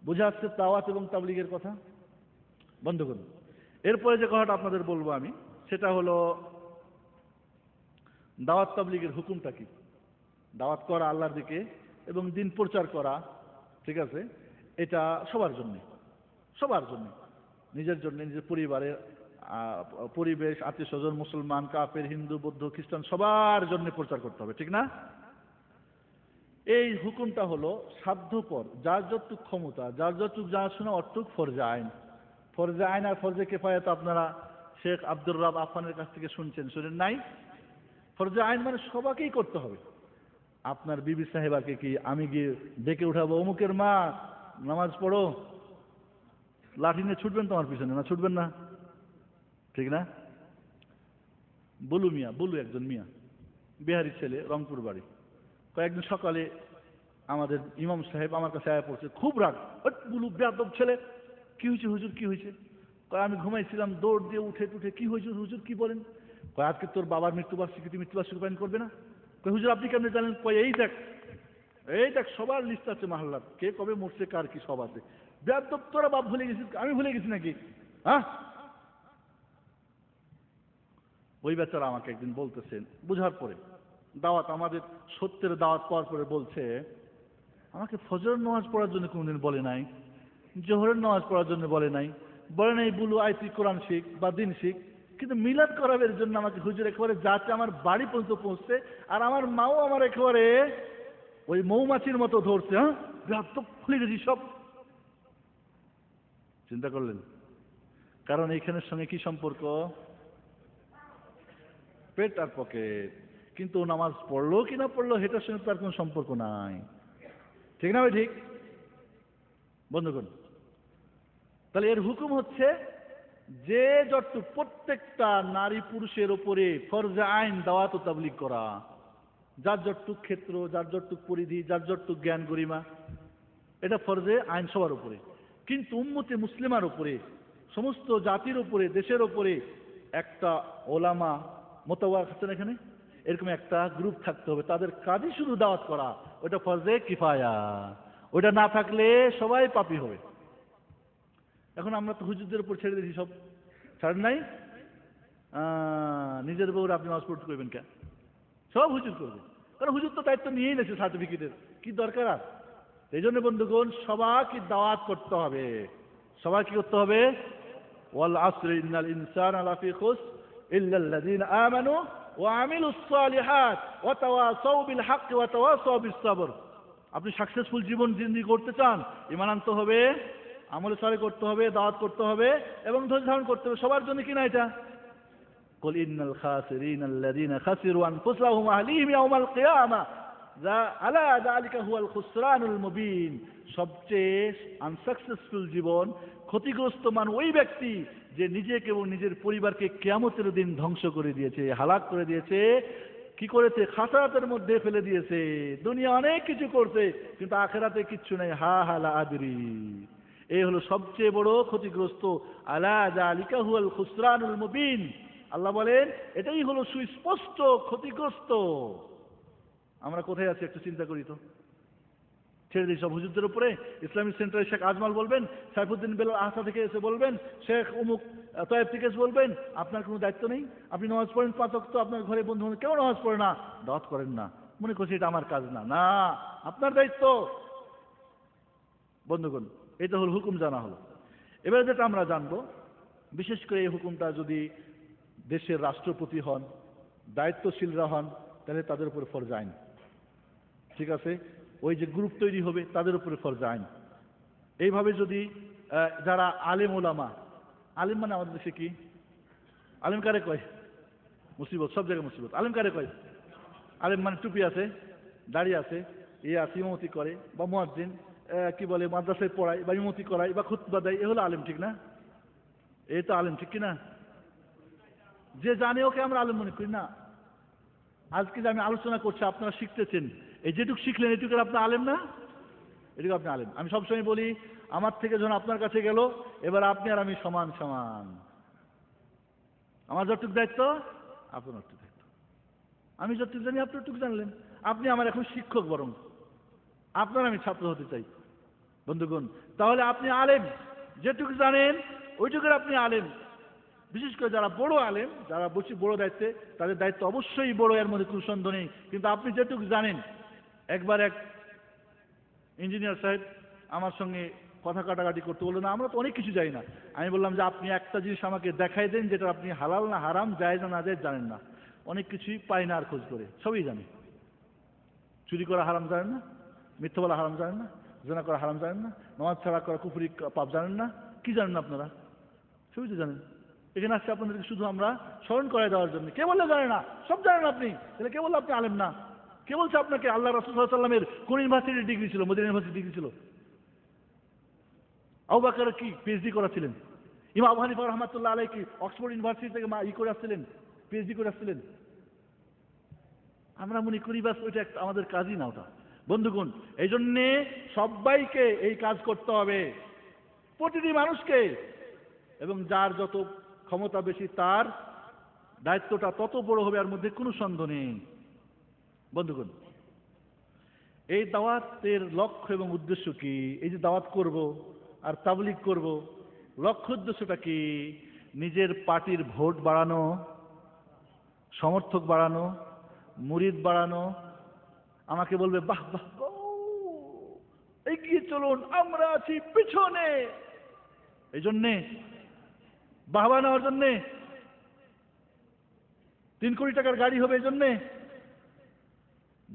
বুঝা যাচ্ছে দাওয়াত এবং তাবলীগের কথা? বন্ধুগণ, এরপরে যে কথাটা আপনাদের বলবো আমি, সেটা হলো দাওয়াত তাবলীগের হুকুমটা কি। দাওয়াত করা আল্লাহর দিকে এবং দিন প্রচার করা, ঠিক আছে, এটা সবার জন্য, সবার জন্য, নিজের জন্য, নিজের পরিবারের পরিবেশ, আত্মীয় স্বজন, মুসলমান, কাফের, হিন্দু, বৌদ্ধ, খ্রিস্টান, সবার জন্য প্রচার করতে হবে, ঠিক না? এই হুকুমটা হলো সাধ্যপর, যার যতটুক ক্ষমতা, যার যতটুক জানাশোনা অতটুক ফরজে আইন। ফরজে আইন আর ফরজে কিফায়াত আপনারা শেখ আব্দুর রাব আফানের কাছ থেকে শুনছেন, শুনেন নাই? ফরজে আইন মানে সবাইকেই করতে হবে। আপনার বিবি সাহেবাকে কি আমি গিয়ে ডেকে উঠাবো, অমুকের মা নামাজ পড়ো, লাঠি নিয়ে ছুটবেন তোমার পিছনে? না, ছুটবেন না, ঠিক না? বুলু মিয়া, বুলু একজন মিয়া, বিহারি ছেলে, রংপুর বাড়ি। কয়েকদিন সকালে আমাদের ইমাম সাহেব আমার কাছে আয়া পড়ছে, খুব রাগ। বুলু বেয়াদব ছেলে। কি হয়েছে হুজুর, কি হয়েছে? কয় আমি ঘুমাইছিলাম, দৌড় দিয়ে উঠে টুঠে, কি হয়েছে হুজুর, কি বলেন? কয় আজকে তোর বাবার মৃত্যুবার্ষিকী, তুই মৃত্যুবার্ষিকী পালন করবে না? কয় হুজুর আপনি কেমনি জানেন? কয় এই দেখ, এই দেখ সবার লিস্ট আছে মাহল্লার, কে কবে মরছে, কার কি সব আছে। বেয়াদব, তোরা বাপ ভুলে গেছিস, আমি ভুলে গেছি নাকি? হ্যাঁ? ওই বেচারা আমাকে একদিন বলতেছেন, বুঝার পরে, দাওয়াত, আমাদের সত্যের দাওয়াত পাওয়ার পরে বলছে, আমাকে ফজরের নামাজ পড়ার জন্য কোনোদিন বলে নাই, জোহরের নামাজ পড়ার জন্য বলে নাই, বলে নাই বুলু আয় তুই কোরআন শিখ বা দিন শিখ, কিন্তু মিলাদ করাবের জন্য আমাকে হুজুর একেবারে যাতে আমার বাড়ি পর্যন্ত পৌঁছছে, আর আমার মাও আমার একেবারে ওই মৌমাছির মতো ধরছে। হ্যাঁ, খুলে গেছি সব। চিন্তা করলেন? কারণ এইখানের সঙ্গে কি সম্পর্ক? পেট আর পকেট। কিন্তু নামাজ পড়লো কি না পড়লো সেটার সঙ্গে তার কোনো সম্পর্ক নাই, ঠিক না ভাই? ঠিক বন্ধুগণ, তাহলে এর হুকুম হচ্ছে যে যতটুক প্রত্যেকটা নারী পুরুষের ওপরে ফরজে আইন দাওয়াত ও তাবলীগ করা, যার যতটুক ক্ষেত্র, যার যতটুক পরিধি, যার যতটুক জ্ঞান গরিমা, এটা ফরজে আইন সবার উপরে। কিন্তু উম্মতে মুসলিমার উপরে, সমস্ত জাতির উপরে, দেশের উপরে একটা ওলামা মোতাওয়ার আছেন এখানে, এরকম একটা গ্রুপ থাকতে হবে, তাদের কাজই শুধু দাওয়াত করা, ওটা ফরজে কিফায়া। ওটা না থাকলে সবাই পাপী হবে। এখন আমরা তো হুজুরদের উপর ছেড়ে দিয়েছি সব, ছাড়েন নাই? নিজের বউরা আপনি নামাজ পড়তে করবেন কেন? সব হুজুর করবে, কারণ হুজুর তো দায়িত্ব নিয়েই নেছে সার্টিফিকেটের, কি দরকার আর? এই জন্য বন্ধুগণ, সবাইকে দাওয়াত করতে হবে, সবাই কি করতে হবে? ওয়াল আসরি ইন্নাল ইনসানা লাফি খুসর ইল্লাল্লাযীনা আমানু ওয়া আমিলুস সালিহাত ওয়া তাওয়াসাউ বিল হাক্কি ওয়া তাওয়াসাউ বিস সাবর। আপনি সাকসেসফুল জীবন জিন্দেগি করতে চান, ঈমান আনতে হবে, আমল সালেহ করতে হবে, দাওয়াত করতে হবে এবং ধৈর্য ধারণ করতে হবে। সবার জন্য কিনা এটা? কুল ইন্নাল খাসিরিনা আল্লাযীনা খাসিরু আনফুসাহুম ওয়া আহলিহিম ইয়াওমাল কিয়ামাহ আলা যালিকা হুয়াল খুসরানুল মুবিন। সবচেয়ে আনসাকসেসফুল জীবন, ক্ষতিগ্রস্ত ওই ব্যক্তি যে নিজেকে এবং নিজের পরিবারকে কিয়ামতের দিন ধ্বংস করে দিয়েছে, হালাক করে দিয়েছে। কি করেছে? খাসারাতের মধ্যে ফেলে দিয়েছে। দুনিয়া অনেক কিছু করছে কিন্তু আখেরাতে কিচ্ছু নাই। হা হালা আদরি, এই হলো সবচেয়ে বড় ক্ষতিগ্রস্ত। আলা যালিকা হুয়াল খুসরানুল মুবিন। আল্লাহ বলেন এটাই হলো সুস্পষ্ট ক্ষতিগ্রস্ত। আমরা কোথায় আছি একটু চিন্তা করি তো। ছেড়ে দিই সব হুজুরদের উপরে। ইসলামিক সেন্টারে শেখ আজমাল বলবেন, সাইফুদ্দিন বেলাল আহসা থেকে এসে বলবেন, শেখ অমুক তয়েব থেকে এসে বলবেন, আপনার কোনো দায়িত্ব নেই? আপনি নামাজ পড়েন 5 ওয়াক্ত, আপনার ঘরে বন্ধু বান্ধব কেউ নামাজ পড়ে না, দাওয়াত করেন না, মনে করছি এটা আমার কাজ না। না, আপনার দায়িত্ব। বন্ধুগণ, এটা হলো হুকুম জানা হলো। এবারে যেটা আমরা জানবো, বিশেষ করে এই হুকুমটা যদি দেশের রাষ্ট্রপতি হন, দায়িত্বশীলরা হন, তাহলে তাদের উপরে ফরজ আইন। ঠিক আছে? ওই যে গ্রুপ তৈরি হবে তাদের উপরে ফরজ আইন। এইভাবে যদি যারা আলেম ওলামা, আলেম মানে আমাদের দেশে কি আলেম কারে কয়? মুসিবত, সব জায়গায় মুসিবত। আলেম কারে কয়? আলেম মানে টুপি আছে, দাড়ি আছে, আছে, ইমামতি করে, বা মুয়াজ্জিন, কি বলে, মাদ্রাসায় পড়ায় বা ইমামতি করায় বা খুতবা দেয়, এ হলো আলেম। ঠিক না? এই তো আলেম, ঠিক কিনা? যে জানে ওকে আমরা আলেম মনে করি না। আজকে যে আমি আলোচনা করছি আপনারা শিখতেছেন, এই যেটুকু শিখলেন এটুকু আপনার আলেম না? এটুকু আপনি আলেম। আমি সবসময় বলি, আমার থেকে যখন আপনার কাছে গেল, এবার আপনি আর আমি সমান সমান। আমার যতটুকু দায়িত্ব আপনার অতটুকু দায়িত্ব। আমি যতটুকু জানি আপনি অতটুকু জানলেন। আপনি আমার এখন শিক্ষক, বরং আপনার আমি ছাত্র হতে চাই। বন্ধুগণ, তাহলে আপনি আলেম, যেটুকু জানেন ওইটুকুর আপনি আলেম। বিশেষ করে যারা বড় আলেম, যারা বসে বড় দায়িত্বে, তাদের দায়িত্ব অবশ্যই বড়, এর মধ্যে কোনো সন্দেহ নেই। কিন্তু আপনি যেটুকু জানেন, একবার এক ইঞ্জিনিয়ার সাহেব আমার সঙ্গে কথা কাটাকাটি করতে বললো, না আমরা তো অনেক কিছু জানি না। আমি বললাম যে আপনি একটা জিনিস আমাকে দেখাই দেন যেটা আপনি হালাল না হারাম, জায়েজ না জায়েজ জানেন না। অনেক কিছুই পাই না আর খোঁজ করে, সবই জানি। চুরি করা হারাম জানেন না, মিথ্যা বলা হারাম জানেন না, জেনা করা হারাম জানেন না, নামাজ ছাড়া করা কুফরি পাপ জানেন না। কি জানেন না আপনারা? সবই তো জানেন। এখানে আসছে আপনাদেরকে শুধু আমরা স্মরণ করাই দেওয়ার জন্য। কে বললে জানে না? সব জানেন আপনি। তাহলে কে বললে আপনি আলেম না? কে বলছে আপনাকে? আল্লাহ রাসূল সাল্লাল্লাহু আলাইহি ওয়াসাল্লামের কোন ইউনিভার্সিটির ডিগ্রি ছিল? মদিনা ইউনিভার্সিটি ডিগ্রি ছিল। আবু বকর কি পিএইচডি করা ছিলেন? ইমাম আবু হানিফা রাহমাতুল্লাহ আলাইহি কি অক্সফোর্ড ইউনিভার্সিটি থেকে করে আসছিলেন, পিএইচডি করে আসছিলেন? আমরা মনে করি বাস ওইটা একটা আমাদের কাজই না ওটা। বন্ধুগণ, এই জন্যে সবাইকে এই কাজ করতে হবে, প্রতিটি মানুষকে। এবং যার যত ক্ষমতা বেশি তার দায়িত্বটা তত বড় হবে, এর মধ্যে কোনো সন্দেহ নেই। বন্ধুগণ, এই দাওয়াতের লক্ষ্য এবং উদ্দেশ্য কি? এই যে দাওয়াত করব আর তাবলীগ করব, লক্ষ্য উদ্দেশ্যটা কি? নিজের পার্টির ভোট বাড়ানো, সমর্থক বাড়ানো, মুরিদ বাড়ানো। আমাকে বলবে বাহ বাহ, এগিয়ে চলুন, আমরা আছি পিছনে। এই জন্যে বাহবা নেওয়ার জন্যে 3 কোটি টাকার গাড়ি হবে এই জন্যে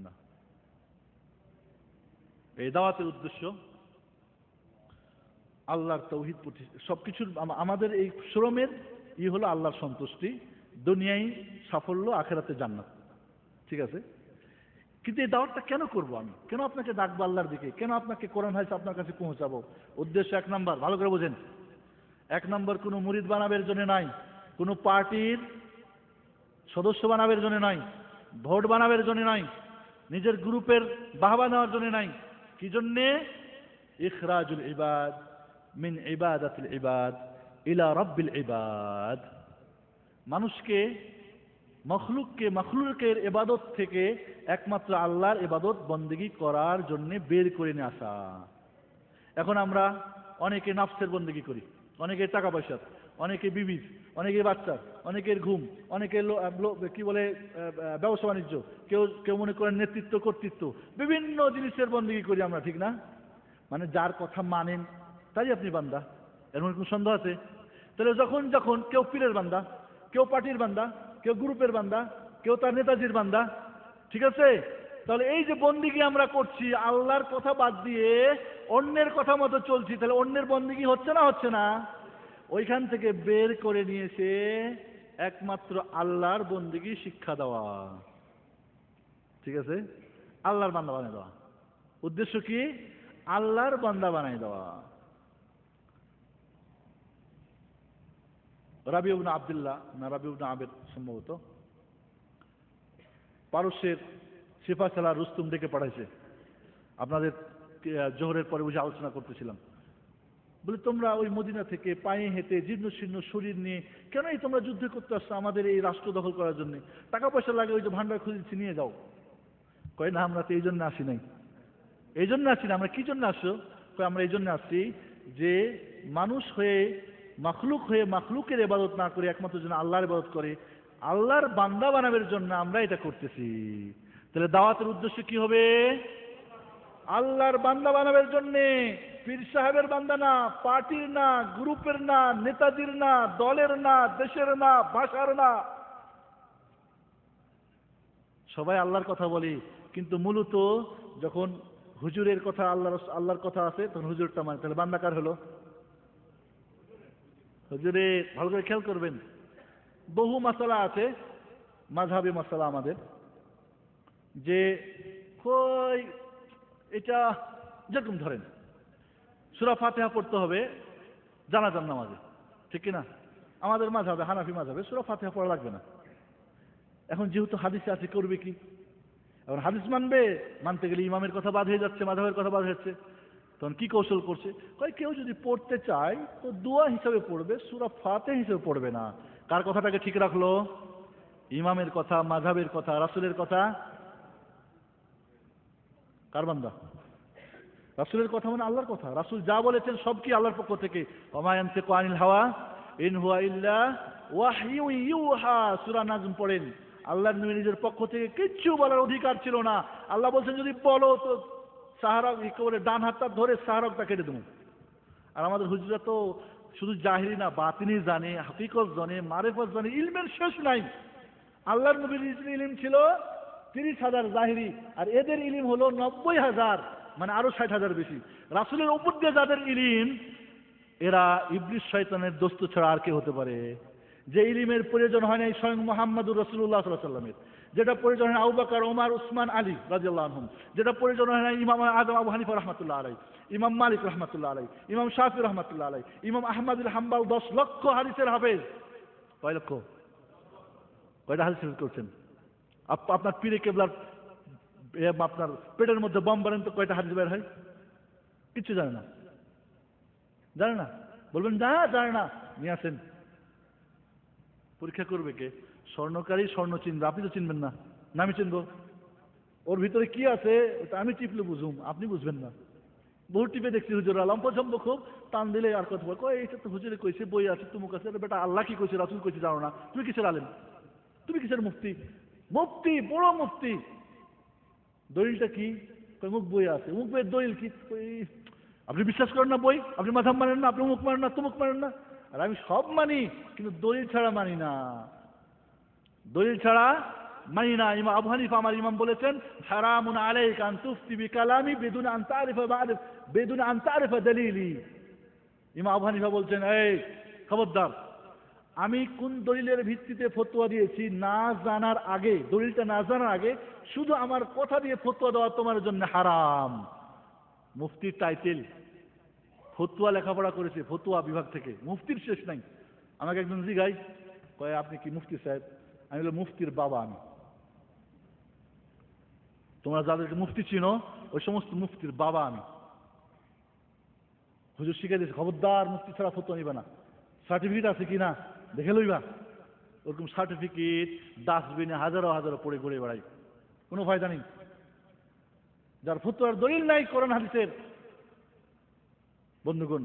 না। এই দাওয়াতের উদ্দেশ্য আল্লাহর তাওহীদ প্রতিষ্ঠা। সবকিছুর আমাদের এই শ্রমের হলো আল্লাহর সন্তুষ্টি, দুনিয়ায় সাফল্য, আখেরাতে জান্নাত। ঠিক আছে? কিন্তু এই দাওয়াতটা কেন করব আমি? কেন আপনাকে ডাকবো আল্লাহর দিকে? কেন আপনাকে কোরআন হাদিস আপনার কাছে পৌঁছাবো? উদ্দেশ্য 1 নাম্বার, ভালো করে বোঝেন। 1 নাম্বার, কোনো মুরিদ বানাবের জন্য নাই, কোনো পার্টির সদস্য বানাবের জন্য নাই, ভোট বানাবের জন্য নাই, নিজের গ্রুপের বাহবা নেওয়ার জন্য নাই। কি জন্যে? ইখরাজুল ইবাদ মিন ইবাদাতিল ইবাদ ইলা রাব্বিল ইবাদ। মানুষকে, মখলুককে মখলুকের ইবাদত থেকে একমাত্র আল্লাহর ইবাদত বন্দেগী করার জন্য বের করে নিয়ে আসা। এখন আমরা অনেকে নাফসের বন্দেগী করি, অনেকে টাকা পয়সার, অনেকে বিবির, অনেকে বাচ্চার, অনেকের ঘুম, অনেকে কি বলে ব্যবসা বাণিজ্য, কেউ কেউ মনে করেন নেতৃত্ব, কর্তৃত্ব, বিভিন্ন জিনিসের বন্দেগী করি আমরা। ঠিক না? মানে যার কথা মানেন তাই আপনি বান্দা, এর মধ্যে কোনো সন্দেহ আছে? তাহলে যখন যখন কেউ পীরের বান্দা, কেউ পার্টির বান্দা, কেউ গ্রুপের বান্দা, কেউ তার নেতাজির বান্দা, ঠিক আছে? তাহলে এই যে বন্দিগি আমরা করছি আল্লাহর কথা বাদ দিয়ে অন্যের কথা মতো চলছি, তাহলে অন্যের বন্দিগি হচ্ছে না হচ্ছে না? ওইখান থেকে বের করে নিয়েছে একমাত্র আল্লাহর বন্দিগি শিক্ষা দেওয়া, ঠিক আছে? আল্লাহর বান্দা বানিয়ে দেওয়া। উদ্দেশ্য কি? আল্লাহর বান্দা বানাই দেওয়া। রাবি ইবনে আব্দুল্লাহ না রাবি ইবনে আবেদ সম্ভবত পারস্যের সিপাহসালা রুস্তুম ডেকে পাঠাইছে। আপনাদের জোহরের পরে বুঝে আলোচনা করতেছিলাম, বলে তোমরা ওই মদিনা থেকে পায়ে হেঁটে জীর্ণ শীর্ণ শরীর নিয়ে কেনই তোমরা যুদ্ধ করতে আসছো আমাদের এই রাষ্ট্র দখল করার জন্য? টাকা পয়সা লাগে, ওই যে ভান্ডার খুঁজেছি নিয়ে যাও। কয় না, আমরা তো এই জন্য আসি নাই। এই জন্য আসি না। আমরা কি জন্য আসছো? কয় আমরা এই জন্য আসছি যে মানুষ হয়ে মাখলুক হয়ে মাখলুকের ইবাদত না করে একমাত্র যেন আল্লাহর ইবাদত করে, আল্লাহর বান্দা বানাবের জন্য আমরা এটা করতেছি। তাহলে দাওয়াতের উদ্দেশ্য কি হবে? আল্লাহর বান্দা বানাবের জন্যে। পীর সাহেবের বান্দা না, পার্টির না, গ্রুপের না, নেতাজির না, দলের না, দেশের না, ভাষার না। সবাই আল্লাহর কথা বলি, কিন্তু মূলত যখন হুজুরের কথা আল্লাহর কথা আছে তখন হুজুরটা মানে। তাহলে বান্দা কার হলো? হুজুরে। ভালো করে খেয়াল করবেন, বহু মাসালা আছে মাযহাবী মাসালা আমাদের, যে কই এটা যেরকম ধরেন সূরা ফাতিহা পড়তে হবে জানাজার নামাজে, ঠিক কিনা? আমাদের মাযহাবে হানাফি মাযহাবে সূরা ফাতিহা পড়া লাগবে না। এখন যেহেতু হাদিসে আছে করবে কি? এখন হাদিস মানতে গেলে ইমামের কথা বাদ হয়ে যাচ্ছে, মাযহাবের কথা বাদ হচ্ছে। তখন কি কৌশল করছে? কয় কেউ যদি পড়তে চায় তো দোয়া হিসাবে পড়বে, সূরা ফাতিহা হিসেবে পড়বে না। কার কথাটাকে ঠিক রাখলো? ইমামের কথা, মাযহাবের কথা, রাসূলের কথা। কার বান্দা? রাসূলের কথা মানে আল্লাহর কথা। রাসূল যা বলেছেন সব কি আল্লাহর পক্ষ থেকে। ওয়া মা ইয়ানতিকু আনিল হাওয়া ইন হুয়া ইল্লা ওয়াহয়ু ইউহা। সূরা নাজম পড়েন। আল্লাহর নবী নিজের পক্ষ থেকে কিচ্ছু বলার অধিকার ছিল না। আল্লাহ বলছেন যদি বলো তো সাহারক করে ডান হাতটা ধরে সাহারকটা কেটে দেবো। আর আমাদের হুজুরা তো শুধু জাহিরি না বাতিনি জানে, হাকিকত জানে, মারেফত জানে, ইলমের শেষ নাই। আল্লাহর নবীর ইলম ছিল 30,000 জাহিরি, আর এদের ইলিম হলো 90,000, মানে আরো 60,000 বেশি। রাসূলের উপর দিয়ে যাদের ইলিম, এরা ইবলিস শয়তানের দোস্ত ছাড়া আর কে হতে পারে? যে ইলিমের প্রয়োজন হয় না স্বয়ং মুহাম্মদুর রাসূলুল্লাহ সাল্লাল্লাহু আলাইহি ওয়াসাল্লামের, যেটা প্রয়োজন হয় আবু বকর, ওমর, উসমান, আলী রাদিয়াল্লাহু আনহুম, যেটা প্রয়োজন হয় না ইমাম আযম আবু হানিফা রাহমাতুল্লাহ আলাইহি, ইমাম মালিক রাহমাতুল্লাহ আলাইহি, ইমাম শাফি রাহমাতুল্লাহ আলাইহি, ইমাম আহমদ বিন হাম্বল 10 লক্ষ হাদিসের হাফেজ। কয় লক্ষ? কয়টা হাদিস করছেন? আপনার পীরে কেবলার আপনার পেটের মধ্যে বম বারেন তো কয়টা হাদিস বের হয়? কিচ্ছু জানে না। জানে না? বলবেন না জানে না, নিয়ে আসেন। পরীক্ষা করবে কে? স্বর্ণকারী স্বর্ণ চিনবে, আপনি তো চিনবেন না, না আমি চিনবো? ওর ভিতরে কি আছে ওটা আমি টিপলে বুঝুম, আপনি বুঝবেন না। বহু টিপে দেখছি হুজুরা লম্পঝম্প খুব টান দিলে আর কথা বল, কয় এইটা তো হুজুরে কইছে, বই আছে তুমুক আছে, বেটা আল্লাহ কি কইছে রাসূল কইছে জানো না? তুমি কিসের আলেম? তুমি কিসের মুফতি? মুফতি, বড় মুফতি। দলিলটা কি? মুখ বই আছে। মুখ বইয়ের দলিল কি? আপনি বিশ্বাস করেন না বই? আপনি মাযহাব মানেন না? আপনি মুখ মানেন না? তুমুক মানেন না? আর আমি সব মানি, কিন্তু দলিল ছাড়া মানি না। দলিল ছাড়া মানি না। ইমাম আবু হানিফা আমার ইমাম বলেছেন, হারামুন আলাইকা আন তুফতি বিকালামি বিদুন আন তারিফা বিদুন আন তারিফা দলিলি। ইমাম আবু হানিফা বলছেন, এই খবরদার, আমি কোন দলিলের ভিত্তিতে ফতোয়া দিয়েছি না জানার আগে, দলিলটা না জানার আগে শুধু আমার কথা দিয়ে ফতোয়া দেওয়া তোমার জন্য হারাম। মুফতির টাইটেল, ফতোয়া লেখাপড়া করেছে ফতোয়া বিভাগ থেকে, মুফতির শেষ নাই। আমাকে একজন জিগাই, কয় আপনি কি মুফতি সাহেব? আমি বললাম মুফতির বাবা আমি। তোমরা যাদেরকে মুফতি চিনো ওই সমস্ত মুফতির বাবা আমি। হুজুর শিখে দিয়েছে, খবরদার মুফতি ছাড়া ফতোয়া নিবা না। সার্টিফিকেট আছে কিনা দেখে লইবা। ওরকম সার্টিফিকেট ডাস্টবিনে হাজারো হাজারো পড়ে ঘুরে বেড়াই, কোনো ফায়দা নেই। যার ফতোয়ার দলিল নাই কোরআন হাদিসের। বন্ধুগণ,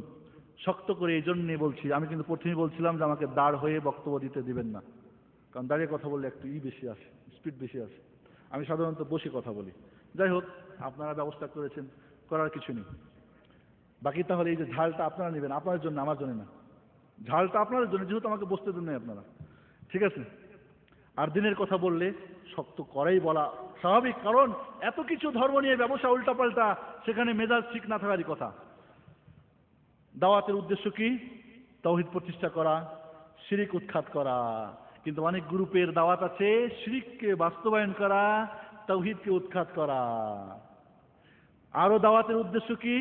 শক্ত করে এই জন্যে বলছি, আমি কিন্তু প্রথমেই বলছিলাম যে আমাকে দাঁড় হয়ে বক্তব্য দিতে দিবেন না, কারণ দাঁড়িয়ে কথা বললে একটু বেশি আসে, স্পিড বেশি আসে। আমি সাধারণত বসে কথা বলি। যাই হোক, আপনারা ব্যবস্থা করেছেন, করার কিছু নেই। বাকি তাহলে এই যে ঝালটা আপনারা নেবেন, আপনাদের জন্য, আমার জন্য না। ঝালটা আপনাদের জন্য, যেহেতু আমাকে বসতে দেন নাই আপনারা। ঠিক আছে? আর দিনের কথা বললে শক্ত করেই বলা স্বাভাবিক, কারণ এত কিছু ধর্ম নিয়ে ব্যবসা উল্টাপাল্টা, সেখানে মেজাজ ঠিক না থাকারই কথা। দাওয়াতের উদ্দেশ্য কি? তাওহীদ প্রতিষ্ঠা করা, শিরিক উৎখাত করা। কিন্তু অনেক গ্রুপের দাওয়াত আছে শিরিককে বাস্তবায়ন করা, তাওহীদকে উৎখাত করা। আরো দাওয়াতের উদ্দেশ্য কি?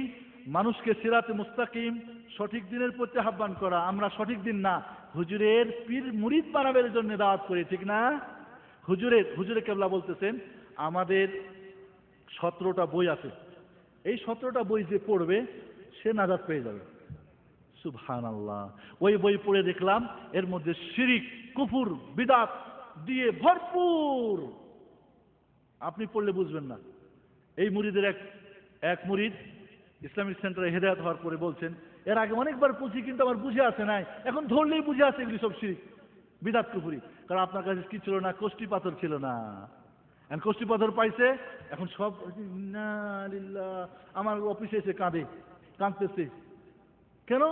মানুষকে সিরাতে মুস্তাকিম, সঠিক দিনের প্রতি আহ্বান করা। আমরা সঠিক দিন না, হুজুরের পীর মুরিদ বানাবের জন্য দাওয়াত করি, ঠিক না? হুজুরে কেবলা বলতেছেন আমাদের 17টা বই আছে, এই 17টা বই যে পড়বে সে নাজাত পেয়ে যাবে। সুবহানাল্লাহ। ওই বই পড়ে দেখলাম এর মধ্যে শিরিক, কুফর, বিদআত দিয়ে ভরপুর। আপনি পড়লে বুঝবেন না। এই মুরিদের এক মুরিদ ইসলামিক সেন্টারে হেদায়েত হওয়ার পরে বলছেন, এর আগে অনেকবার পড়ছি কিন্তু আমার বুঝে আসে নাই, এখন ধরলেই বুঝে আসে এগুলি সব শিরিক, বিদআত, কুফরি। কারণ আপনার কাছে কি ছিল না? কষ্টি পাথর ছিল না। এখন কষ্টি পাথর পাইছে, এখন সব ইন্না লিল্লাহ। আমার অফিসে এসে কাঁদতেছে। কেন?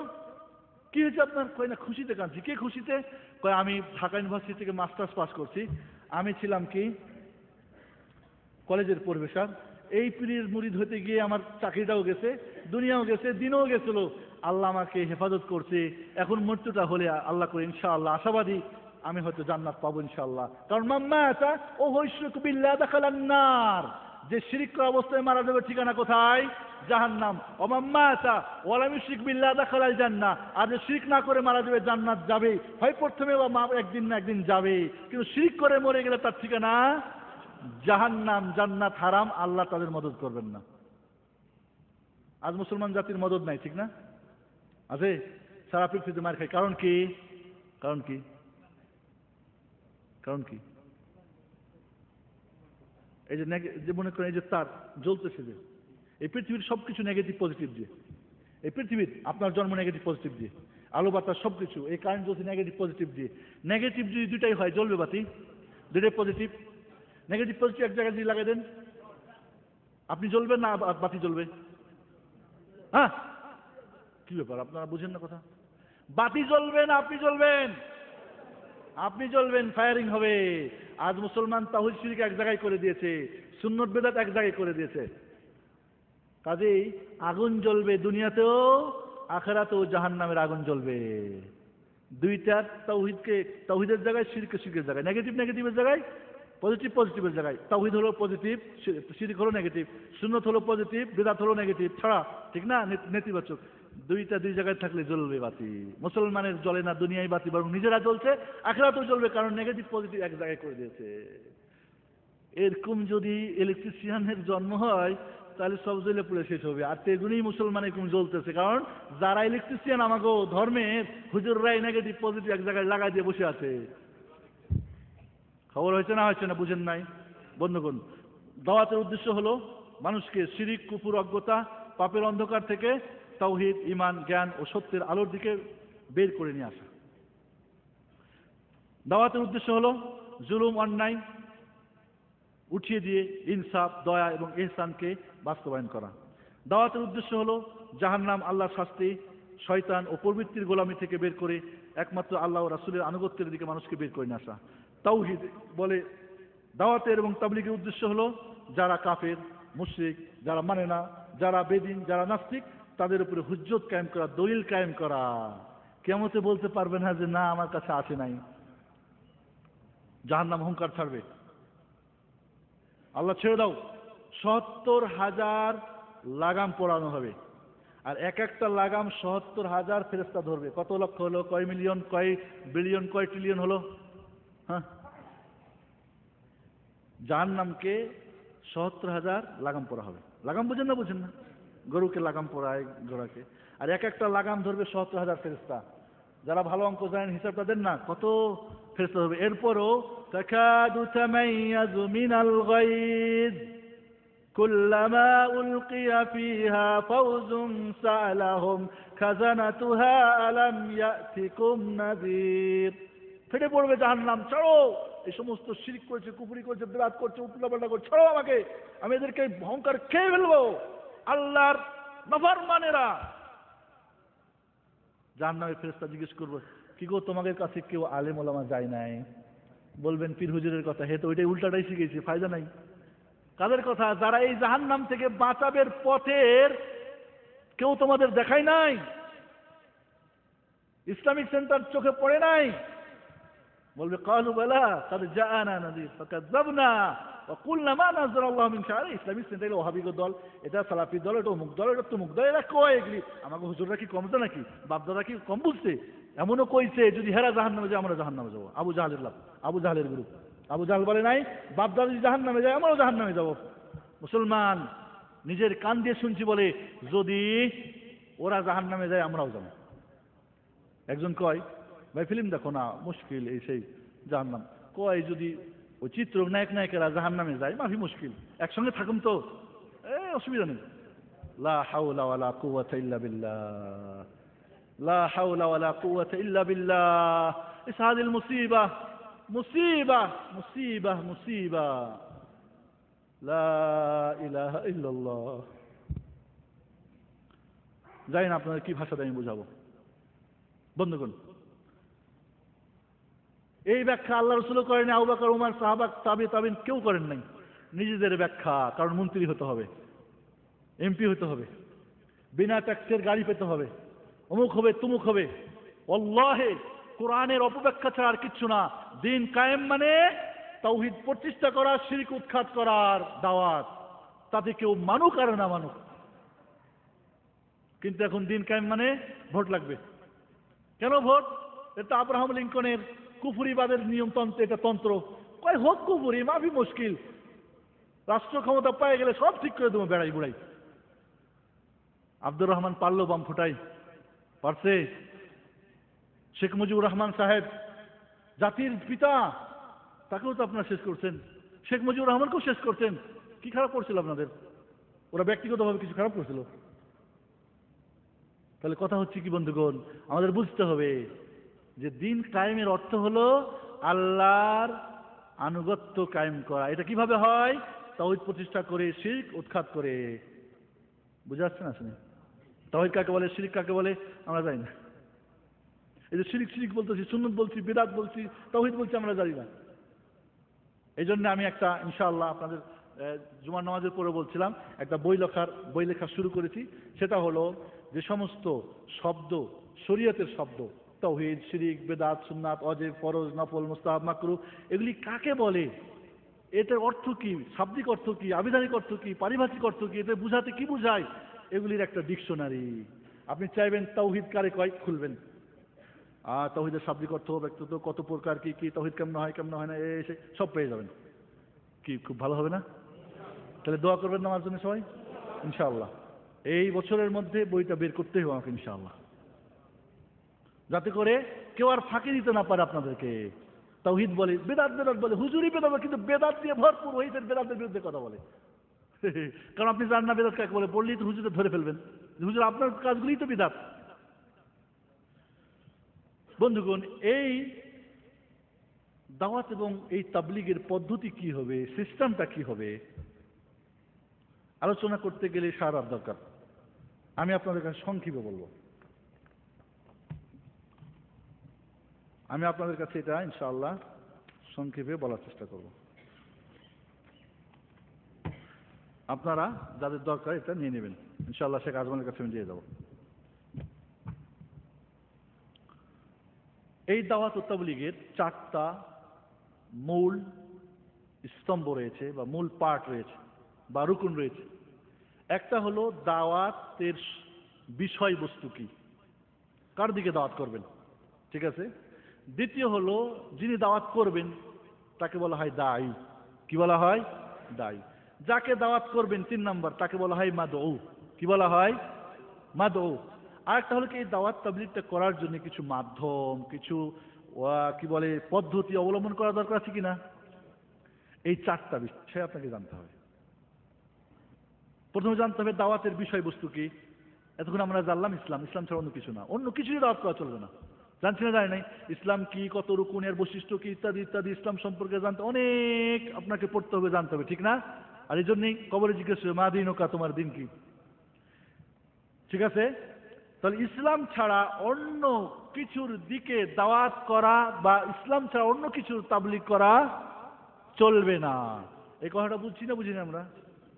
কি হয়েছে আপনার? কয় না খুশিতে কাঁদছি। কে খুশিতে? কয় আমি ঢাকা ইউনিভার্সিটি থেকে মাস্টার্স পাস করছি, আমি ছিলাম কি কলেজের পরিবেশক। এই পীরের মুরিদ হতে গিয়ে আমার চাকরিটাও গেছে, দুনিয়াও গেছে, দিনও গেছিল। আল্লাহ আমাকে হেফাজত করছে। এখন মৃত্যুটা হলে আল্লাহ করে ইনশাআল্লাহ আশাবাদী আমি হয়তো জান্নাত পাবো ইনশাআল্লাহ। কারণ মাম্মাতা ও হৈশরিক বিল্লাহ দাখালান নার, যে শিরিক করা অবস্থায় মারা যাবে ঠিকানা কোথায়? জাহান্নাম। ও মাম্মাতা ওয়া লাম ইউশরিক বিল্লাহ দাখালাল জান্নাহ, আর যে শিরিক না করে মারা যাবে জান্নাত যাবে। হয় প্রথমে বা একদিন না একদিন যাবে, কিন্তু শিরিক করে মরে গেলে তার ঠিকানা জাহান্নাম। জান্নাত হারাম, আল্লাহ তাদের মদদ করবেন না। আজ মুসলমান জাতির মদদ নাই, ঠিক না? আছে? সারা পৃথিবীতে মার খায়। কারণ কি? কারণ কি? কারণ কি? এই যে মনে করেন এই যে তার জ্বলতেছে, যে এই পৃথিবীর সবকিছু নেগেটিভ পজিটিভ দিয়ে, এই পৃথিবীর আপনার জন্ম নেগেটিভ পজিটিভ দিয়ে, আলো বাতাস সবকিছু, এই কারেন্ট জ্বলছে নেগেটিভ পজিটিভ দিয়ে। নেগেটিভ যদি দুটাই হয় জ্বলবে বাতি, দুটাই পজিটিভ। নেগেটিভ পজিটিভ এক জায়গায় যদি লাগাই দেন, আপনি জ্বলবেন না বাতি জ্বলবে? হ্যাঁ, কি ব্যাপার আপনারা বুঝেন না কথা? বাতি জ্বলবে না আপনি জ্বলবেন? আপনি জ্বলবেন, ফায়ারিং হবে। আজ মুসলমান তাওহীদ শিরক এক জায়গায় করে দিয়েছে, সুন্নত বেদাত এক জায়গায় করে দিয়েছে। কাজেই আগুন জ্বলবে দুনিয়াতেও, আখিরাতেও জাহান্নামের আগুন জ্বলবে। দুইটা তাওহীদের জায়গায়, শিরকের জায়গায়, নেগেটিভের জায়গায়, পজিটিভের জায়গায়। তাওহীদ হলো পজিটিভ, শিরক হলো নেগেটিভ, সুন্নত হলো পজিটিভ, বিদআত হলো নেগেটিভ ছাড়া, ঠিক না? নেতিবাচক। দুই জায়গায় থাকলে জ্বলবে বাতি। মুসলমানের জ্বলে না দুনিয়ায় বাতি, বরং নিজেরা জ্বলছে, আখিরাতেও জ্বলবে, কারণ নেগেটিভ পজিটিভ এক জায়গায় করে দিয়েছে। এরকম যদি ইলেকট্রিশিয়ানের জন্ম হয় তাহলে সব জ্বলে পুড়ে শেষ হবে। আর তেগুনেই মুসলমান এরকম জ্বলতেছে, কারণ যারা ইলেকট্রিশিয়ান আমাকে ধর্মের হুজুররাই নেগেটিভ পজিটিভ এক জায়গায় লাগাই দিয়ে বসে আছে। খবর হয়েছে না হয়েছে না বুঝেন নাই? বন্ধুগণ, দাওয়াতের উদ্দেশ্য হলো মানুষকে শিরিক, কুফর, অজ্ঞতা, পাপের অন্ধকার থেকে তাওহীদ, ঈমান, জ্ঞান ও সত্যের আলোর দিকে বের করে নিয়ে আসা। দাওয়াতের উদ্দেশ্য হলো জুলুম, অন্যায় উঠিয়ে দিয়ে ইনসাফ, দয়া এবং ইহসানকে বাস্তবায়ন করা। দাওয়াতের উদ্দেশ্য হলো জাহান্নাম, আল্লাহর শাস্তি, শয়তান ও প্রবৃত্তির গোলামি থেকে বের করে একমাত্র আল্লাহ ও রাসূলের আনুগত্যের দিকে মানুষকে বের করে নিয়ে আসা। তাওহীদ বলে দাওয়াতের এবং তাবলীগের উদ্দেশ্য হলো যারা কাফের, মুশরিক, যারা মানে না, যারা বেদিন, যারা নাস্তিক, তাদের উপরে হুজ্জত কায়েম করা, দলিল কায়েম করা। কিয়ামতে বলতে পারবে না যে না আমার কাছে আসে নাই। জাহান্নাম হুঙ্কার ছাড়বে, আল্লাহ ছেড়ে দাও। ৭০,০০০ লাগাম পড়ানো হবে, আর একটা লাগাম ৭০,০০০ ফেরেশতা ধরবে। কত লক্ষ হলো? কয় মিলিয়ন, কয় বিলিয়ন, কয় ট্রিলিয়ন হলো? হ্যাঁ, জাহান্নামকে ৭০,০০০ লাগাম পরা হবে। লাগাম বুঝেন না? বুঝেন না? গরুকে লাগাম পরায়, ঘোড়াকে। আর একটা লাগাম ধরবে ৭০,০০০ ফেরেশতা। যারা ভালো অঙ্ক জানেন হিসাবটা দেন না, কত ফেরেশতা হবে। এরপরও তাকাদু তামাইয়াজু মিনাল গায়জ কুল্লামা উলকিয়া ফিহা ফাওজুন সালাহুম খাজানাতুহা আলাম ইয়াতিকুম নাযীর। ফেটে পড়বে জাহান্নাম, ছাড়ো, এই সমস্ত শিরক করেছে, কুফরি করেছে, বিদআত করছে, উল্টাপাল্টা করছে, ছাড়ো আমাকে, আমি এদেরকে অহংকার খেয়ে ফেলবো। আল্লাহর নাফরমানেরা জাহান্নামের ফেরেশতা জিজ্ঞেস করবে, কি গো তোমাদের কাছে কেউ আলেম ওলামা যায় নাই? বলবেন পীর হুজুরের কথা, হে তো ওইটাই উল্টাটাই শিখেছি, ফায়দা নাই। কাদের কথা? যারা এই জাহান্নাম থেকে বাঁচাবের পথের কেউ তোমাদের দেখায় নাই, ইসলামিক সেন্টার চোখে পড়ে নাই। বলবে কালু বালা কাদ জাআনা নাযীর ফাকাযাবনা ওয়া কুলনা মা নাযালাল্লাহু মিন শাই। ইসলামিক সেন্টারে ওয়াহাবি দল, এটা সালাফি দল, এটা অমুক দল, এটা তমুক দল, এরা কয় এগুলি। আমাকে হুজুররা কি কম জানে নাকি? বাপদাদা কি কম বুঝছে? এমনও কইছে যদি হেরা জাহান্নামে যায় আমরা জাহান্নামে যাবো। আবু জাহলের লাভ, আবু জাহলের গ্রুপ। আবু জাহল বলে নাই বাপদাদা যদি জাহান্নামে যায় আমরাও জাহান্নামে যাবো। মুসলমান নিজের কান দিয়ে শুনছি বলে যদি ওরা জাহান্নামে যায় আমরাও যাবো। একজন কয় ভাই ফিল্ম দেখো না, মুশকিল এই সেই জাহান্নাম। কয় যদি ওই চিত্র নায়ক নায়িকারা জাহান্নামে যায় মাফি মুশকিল, একসঙ্গে থাকুন তো অসুবিধা নেই। লা হাওলা ওয়ালা কুওয়াতা ইল্লা বিল্লাহ, লা হাওলা ওয়ালা কুওয়াতা ইল্লা বিল্লাহ। ইস হাদিল মুসিবা, মুসিবা মুসিবা মুসিবা, লা ইলাহা ইল্লাল্লাহ। জানি না আপনাদের কি ভাষাতে আমি বুঝাবো। বন্ধুগণ, এই ব্যাখ্যা আল্লাহ রসুলও করেন, আবু বকর, উমর, সাহাবা, তাবিঈন কেউ করেন নাই। নিজেদের ব্যাখ্যা, কারণ মন্ত্রী হতে হবে, এমপি হতে হবে, বিনা ট্যাক্সের গাড়ি পেতে হবে, অমুক হবে তুমুক হবে। আল্লাহে কোরআনের অপব্যাখ্যা ছাড়া আর কিচ্ছু না। দিন কায়েম মানে তাওহীদ প্রতিষ্ঠা করা, শিরক উৎখাত করার দাওয়াত, তাতে কেউ মানুক আর না মানুক। কিন্তু এখন দিন কায়েম মানে ভোট লাগবে। কেন ভোট? এটা আব্রাহাম লিঙ্কনের কুফুরিবাদের নিয়মতন্ত্র, এটা তন্ত্র। কয় হোক কুফুরি, মাফি মুশকিল, রাষ্ট্র ক্ষমতা পায়ে গেলে সব ঠিক করে দেবো, বেড়াই বুড়াই। আব্দুর রহমান পারলো বাম ফুটাই? পারছে? শেখ মুজিবুর রহমান সাহেব জাতির পিতা, তাকেও তো আপনারা শেষ করছেন। শেখ মুজিবুর রহমানকেও শেষ করছেন। কি খারাপ করছিল আপনাদের? ওরা ব্যক্তিগতভাবে কিছু খারাপ করছিল? তাহলে কথা হচ্ছে কি বন্ধুগণ, আমাদের বুঝতে হবে যে দিন কায়েমের অর্থ হলো আল্লাহর আনুগত্য কায়েম করা। এটা কিভাবে হয়? তাওহীদ প্রতিষ্ঠা করে, শিরক উৎখাত করে। বুঝে আসছে না? শুনে তাওহীদ কাকে বলে, শিরক কাকে বলে আমরা জানি না। এই যে শিরক শিরক বলতেছি, সুন্নত বলছি, বিদআত বলছি, তাওহীদ বলছি, আমরা জানি না। এই জন্য আমি একটা ইনশাআল্লাহ আপনাদের জুমার নামাজের পরে বলছিলাম, একটা বই লেখা শুরু করেছি। সেটা হলো যে সমস্ত শব্দ, শরীয়তের শব্দ, তাওহীদ, শিরক, বিদআত, সুন্নাত, ওয়াজিব, ফরজ, নফল, মুস্তাহাব, মাকরুহ, এগুলি কাকে বলে, এটার অর্থ কি, শাব্দিক অর্থ কি, আবিধানিক অর্থ কি, পারিভাষিক অর্থ কি, এটা বুঝাতে কি বুঝায়, এগুলির একটা ডিকশনারি। আপনি চাইবেন তাওহীদ কারে কয়, খুলবেন, তাওহীদের শাব্দিক অর্থ, ব্যক্তিগত কত প্রকার, কি কি তাওহীদ, কেমন হয় কেমন হয় না, এসে সব পেয়ে যাবেন। কি খুব ভালো হবে না? তাহলে দোয়া করবেন না আমার জন্য সবাই ইনশাআল্লাহ। এই বছরের মধ্যে বইটা বের করতেই হবে আমাকে ইনশাআল্লাহ, যাতে করে কেউ আর ফাঁকি দিতে না পারে আপনাদেরকে। তাওহীদ বলে, বেদাত বেদাত বলে, হুজুরি বেদাত, কিন্তু বেদাত দিয়ে ভরপুর, ওইদের বেদাতের বিরুদ্ধে কথা বলে। কারণ আপনি জানেন না বেদাত কাকে বলে, বললেই তো হুজুরে ধরে ফেলবেন, হুজুর আপনার কাজগুলিই তো বিদাত। বন্ধুগণ, এই দাওয়াত এবং এই তাবলীগের পদ্ধতি কি হবে, সিস্টেমটা কি হবে, আলোচনা করতে গেলে সারার দরকার। আমি আপনাদের কাছে সংক্ষেপে বলবো, আমি আপনাদের কাছে এটা ইনশাআল্লাহ সংক্ষেপে বলার চেষ্টা করব। আপনারা যাদের দরকার এটা নিয়ে নেবেন ইনশাআল্লাহ। শেখ আজমানের কাছে আমি দিয়ে যাব। এই দাওয়াত ও তাবলীগের 4টা মূল স্তম্ভ রয়েছে, বা মূল পার্ট রয়েছে, বা রুকুন রয়েছে। একটা হলো দাওয়াতের বিষয়বস্তু কি, কার দিকে দাওয়াত করবেন, ঠিক আছে। দ্বিতীয় হলো যিনি দাওয়াত করবেন তাকে বলা হয় দায়ী। কি বলা হয়? দায়ী। যাকে দাওয়াত করবেন 3 নাম্বার, তাকে বলা হয় মাদউ। কি বলা হয়? মাদউ। আরেকটা হলো কি, এই দাওয়াত তাবলীগটা করার জন্য কিছু মাধ্যম, কিছু কি বলে পদ্ধতি অবলম্বন করা দরকার আছে কিনা, এই 4টা বিষয় আপনাকে জানতে হবে। প্রথমে জানতে হবে দাওয়াতের বিষয়বস্তু কি। এতক্ষণ আমরা জানলাম ইসলাম, ইসলাম ছাড়া অন্য কিছু না, অন্য কিছুই দাওয়াত করা চলবে না। জানছি না জানি নাই ইসলাম কি, কত রুকুনের বৈশিষ্ট্য কি, ইত্যাদি ইত্যাদি। ইসলাম সম্পর্কে জানতে অনেক আপনাকে পড়তে হবে, জানতে হবে, ঠিক না? আর এই জন্যই কবরে জিজ্ঞেস হবে মা দিনুকা, তোমার দিন কি, ঠিক আছে। তাহলে ইসলাম ছাড়া অন্য কিছুর দিকে দাওয়াত করা বা ইসলাম ছাড়া অন্য কিছুর তাবলীগ করা চলবে না। এই কথাটা বুঝছি না বুঝি না আমরা?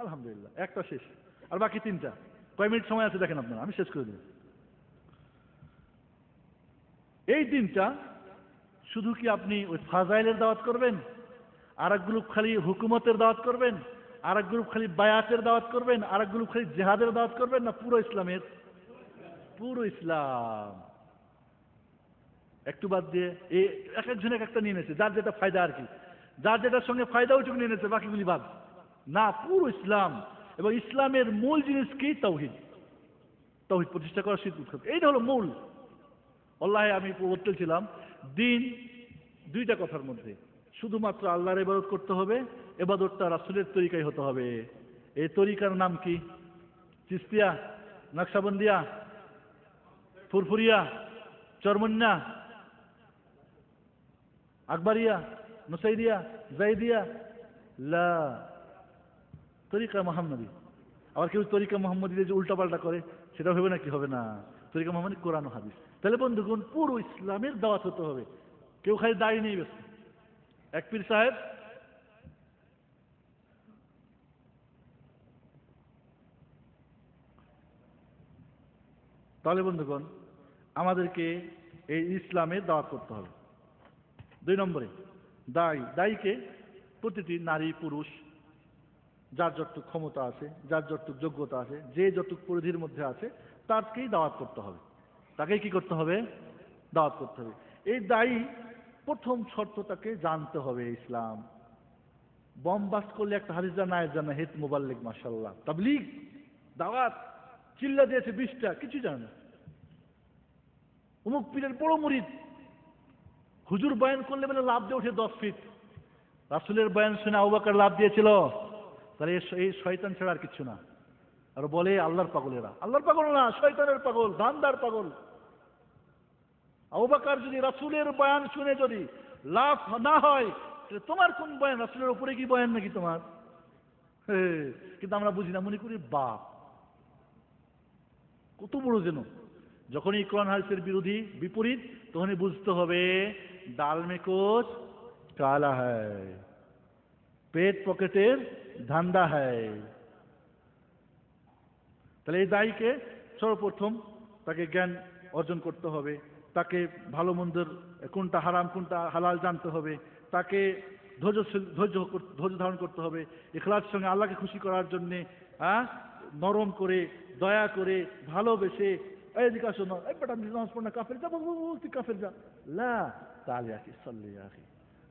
আলহামদুলিল্লাহ, একটা শেষ, আর বাকি তিনটা। কয় মিনিট সময় আছে দেখেন আপনারা, আমি শেষ করে দিই। এই দিনটা শুধু কি আপনি ওই ফাজাইলের দাওয়াত করবেন, আর এক গ্রুপ খালি হুকুমতের দাওয়াত করবেন, আর এক গ্রুপ খালি বায়াতের দাওয়াত করবেন, আর এক গ্রুপ খালি জেহাদের দাওয়াত করবেন, না পুরো ইসলামের? পুরো ইসলাম। একটু বাদ দিয়ে এই এক একজন এক একটা নিয়ে নিয়েছে, যার যেটা ফায়দা আর কি, যার যেটার সঙ্গে ফায়দা ওইটুকু নিয়ে নিয়েছে, বাকিগুলি বাদ। না, পুরো ইসলাম। এবং ইসলামের মূল জিনিস কি? তাওহীদ। তাওহীদ প্রতিষ্ঠা করা, শিরক উৎখাত, এইটা হলো মূল। আল্লাহে আমি বলতেছিলাম, দিন দুইটা কথার মধ্যে, শুধুমাত্র আল্লাহর ইবাদত করতে হবে, ইবাদতটা রাসূলের তরিকায় হতে হবে। এই তরিকার নাম কি? চিস্তিয়া, নকশবন্দিয়া, ফুরফুরিয়া, চরমন্যা, আকবরিয়া, নুসাইরিয়া, জাইদিয়া? লা, তরিকা মুহাম্মদী। আবার কেউ তরিকা মুহাম্মদী যে উল্টাপাল্টা করে, সেটা হবে না কি? হবে না। তরিকা মুহাম্মদী কোরআন ও হাদিস। তাহলে বন্ধুগণ, পুরো ইসলামের দাওয়াত হতে হবে। কেউ খালি দাঁড়িয়ে নেই ব্যস্ত। এক পীর সাহেব তাহলে বন্ধুগণ, আমাদেরকে এই ইসলামের দাওয়াত করতে হবে। 2 নম্বরে, দায়ীকে প্রতিটি নারী পুরুষ যার যতটুকু ক্ষমতা আছে, যার যতটুকু যোগ্যতা আছে, যে যতটুকু পরিধির মধ্যে আছে, তাকেই দাওয়াত করতে হবে। তাকেই কি করতে হবে? দাওয়াত করতে হবে। এই দায়ী প্রথম শর্ত তাকে জানতে হবে ইসলাম। বম বাস্ট করলে একটা হাদিস জানা জানা, হেত মুবাল্লিগ, মাশাআল্লাহ, তাবলীগ, দাওয়াত, চিল্লা দিয়েছে 20টা, কিছু জানে না। অমুক পীরের বড় মুরিদ, হুজুর বয়ান করলে মানে লাভ দিয়ে ওঠে 10 ফিট। রাসূলের বয়ান শুনে আবু বকর লাভ দিয়েছিল। তাহলে এই শয়তান ছাড়া আর কিছু না। আর বলে আল্লাহর পাগলেরা। আল্লাহর পাগল না, শয়তানের পাগল, ধান্দার পাগল। আবু বকর যদি রাসূলের বয়ান শুনে যদি লাভ না হয়, তাহলে তোমার কোন বয়ান? রাসূলের উপরে কি বয়ান নাকি তোমার? কিন্তু আমরা বুঝি না, মনে করি বাপ কত বড় যেন। যখনই কোরআন হাদিসের বিপরীত, তখনই বুঝতে হবে ডাল মে কুছ কালা হ্যায়, পেট পকেটের ধান্দা হ্যায়। তাহলে এই দায়ীকে সর্বপ্রথম তাকে জ্ঞান অর্জন করতে হবে, তাকে ভালো মন্দের কোনটা হারাম কোনটা হালাল জানতে হবে, তাকে ধৈর্য ধারণ করতে হবে, ইখলাসের সঙ্গে আল্লাহকে খুশি করার জন্যে নরম করে, দয়া করে, ভালোবেসে, এদিকে আসো না, বেটা নামাজ পড় না, কাফের যা, তুই কাফের যা, লা তাহলে আখি সাল্লি আখি,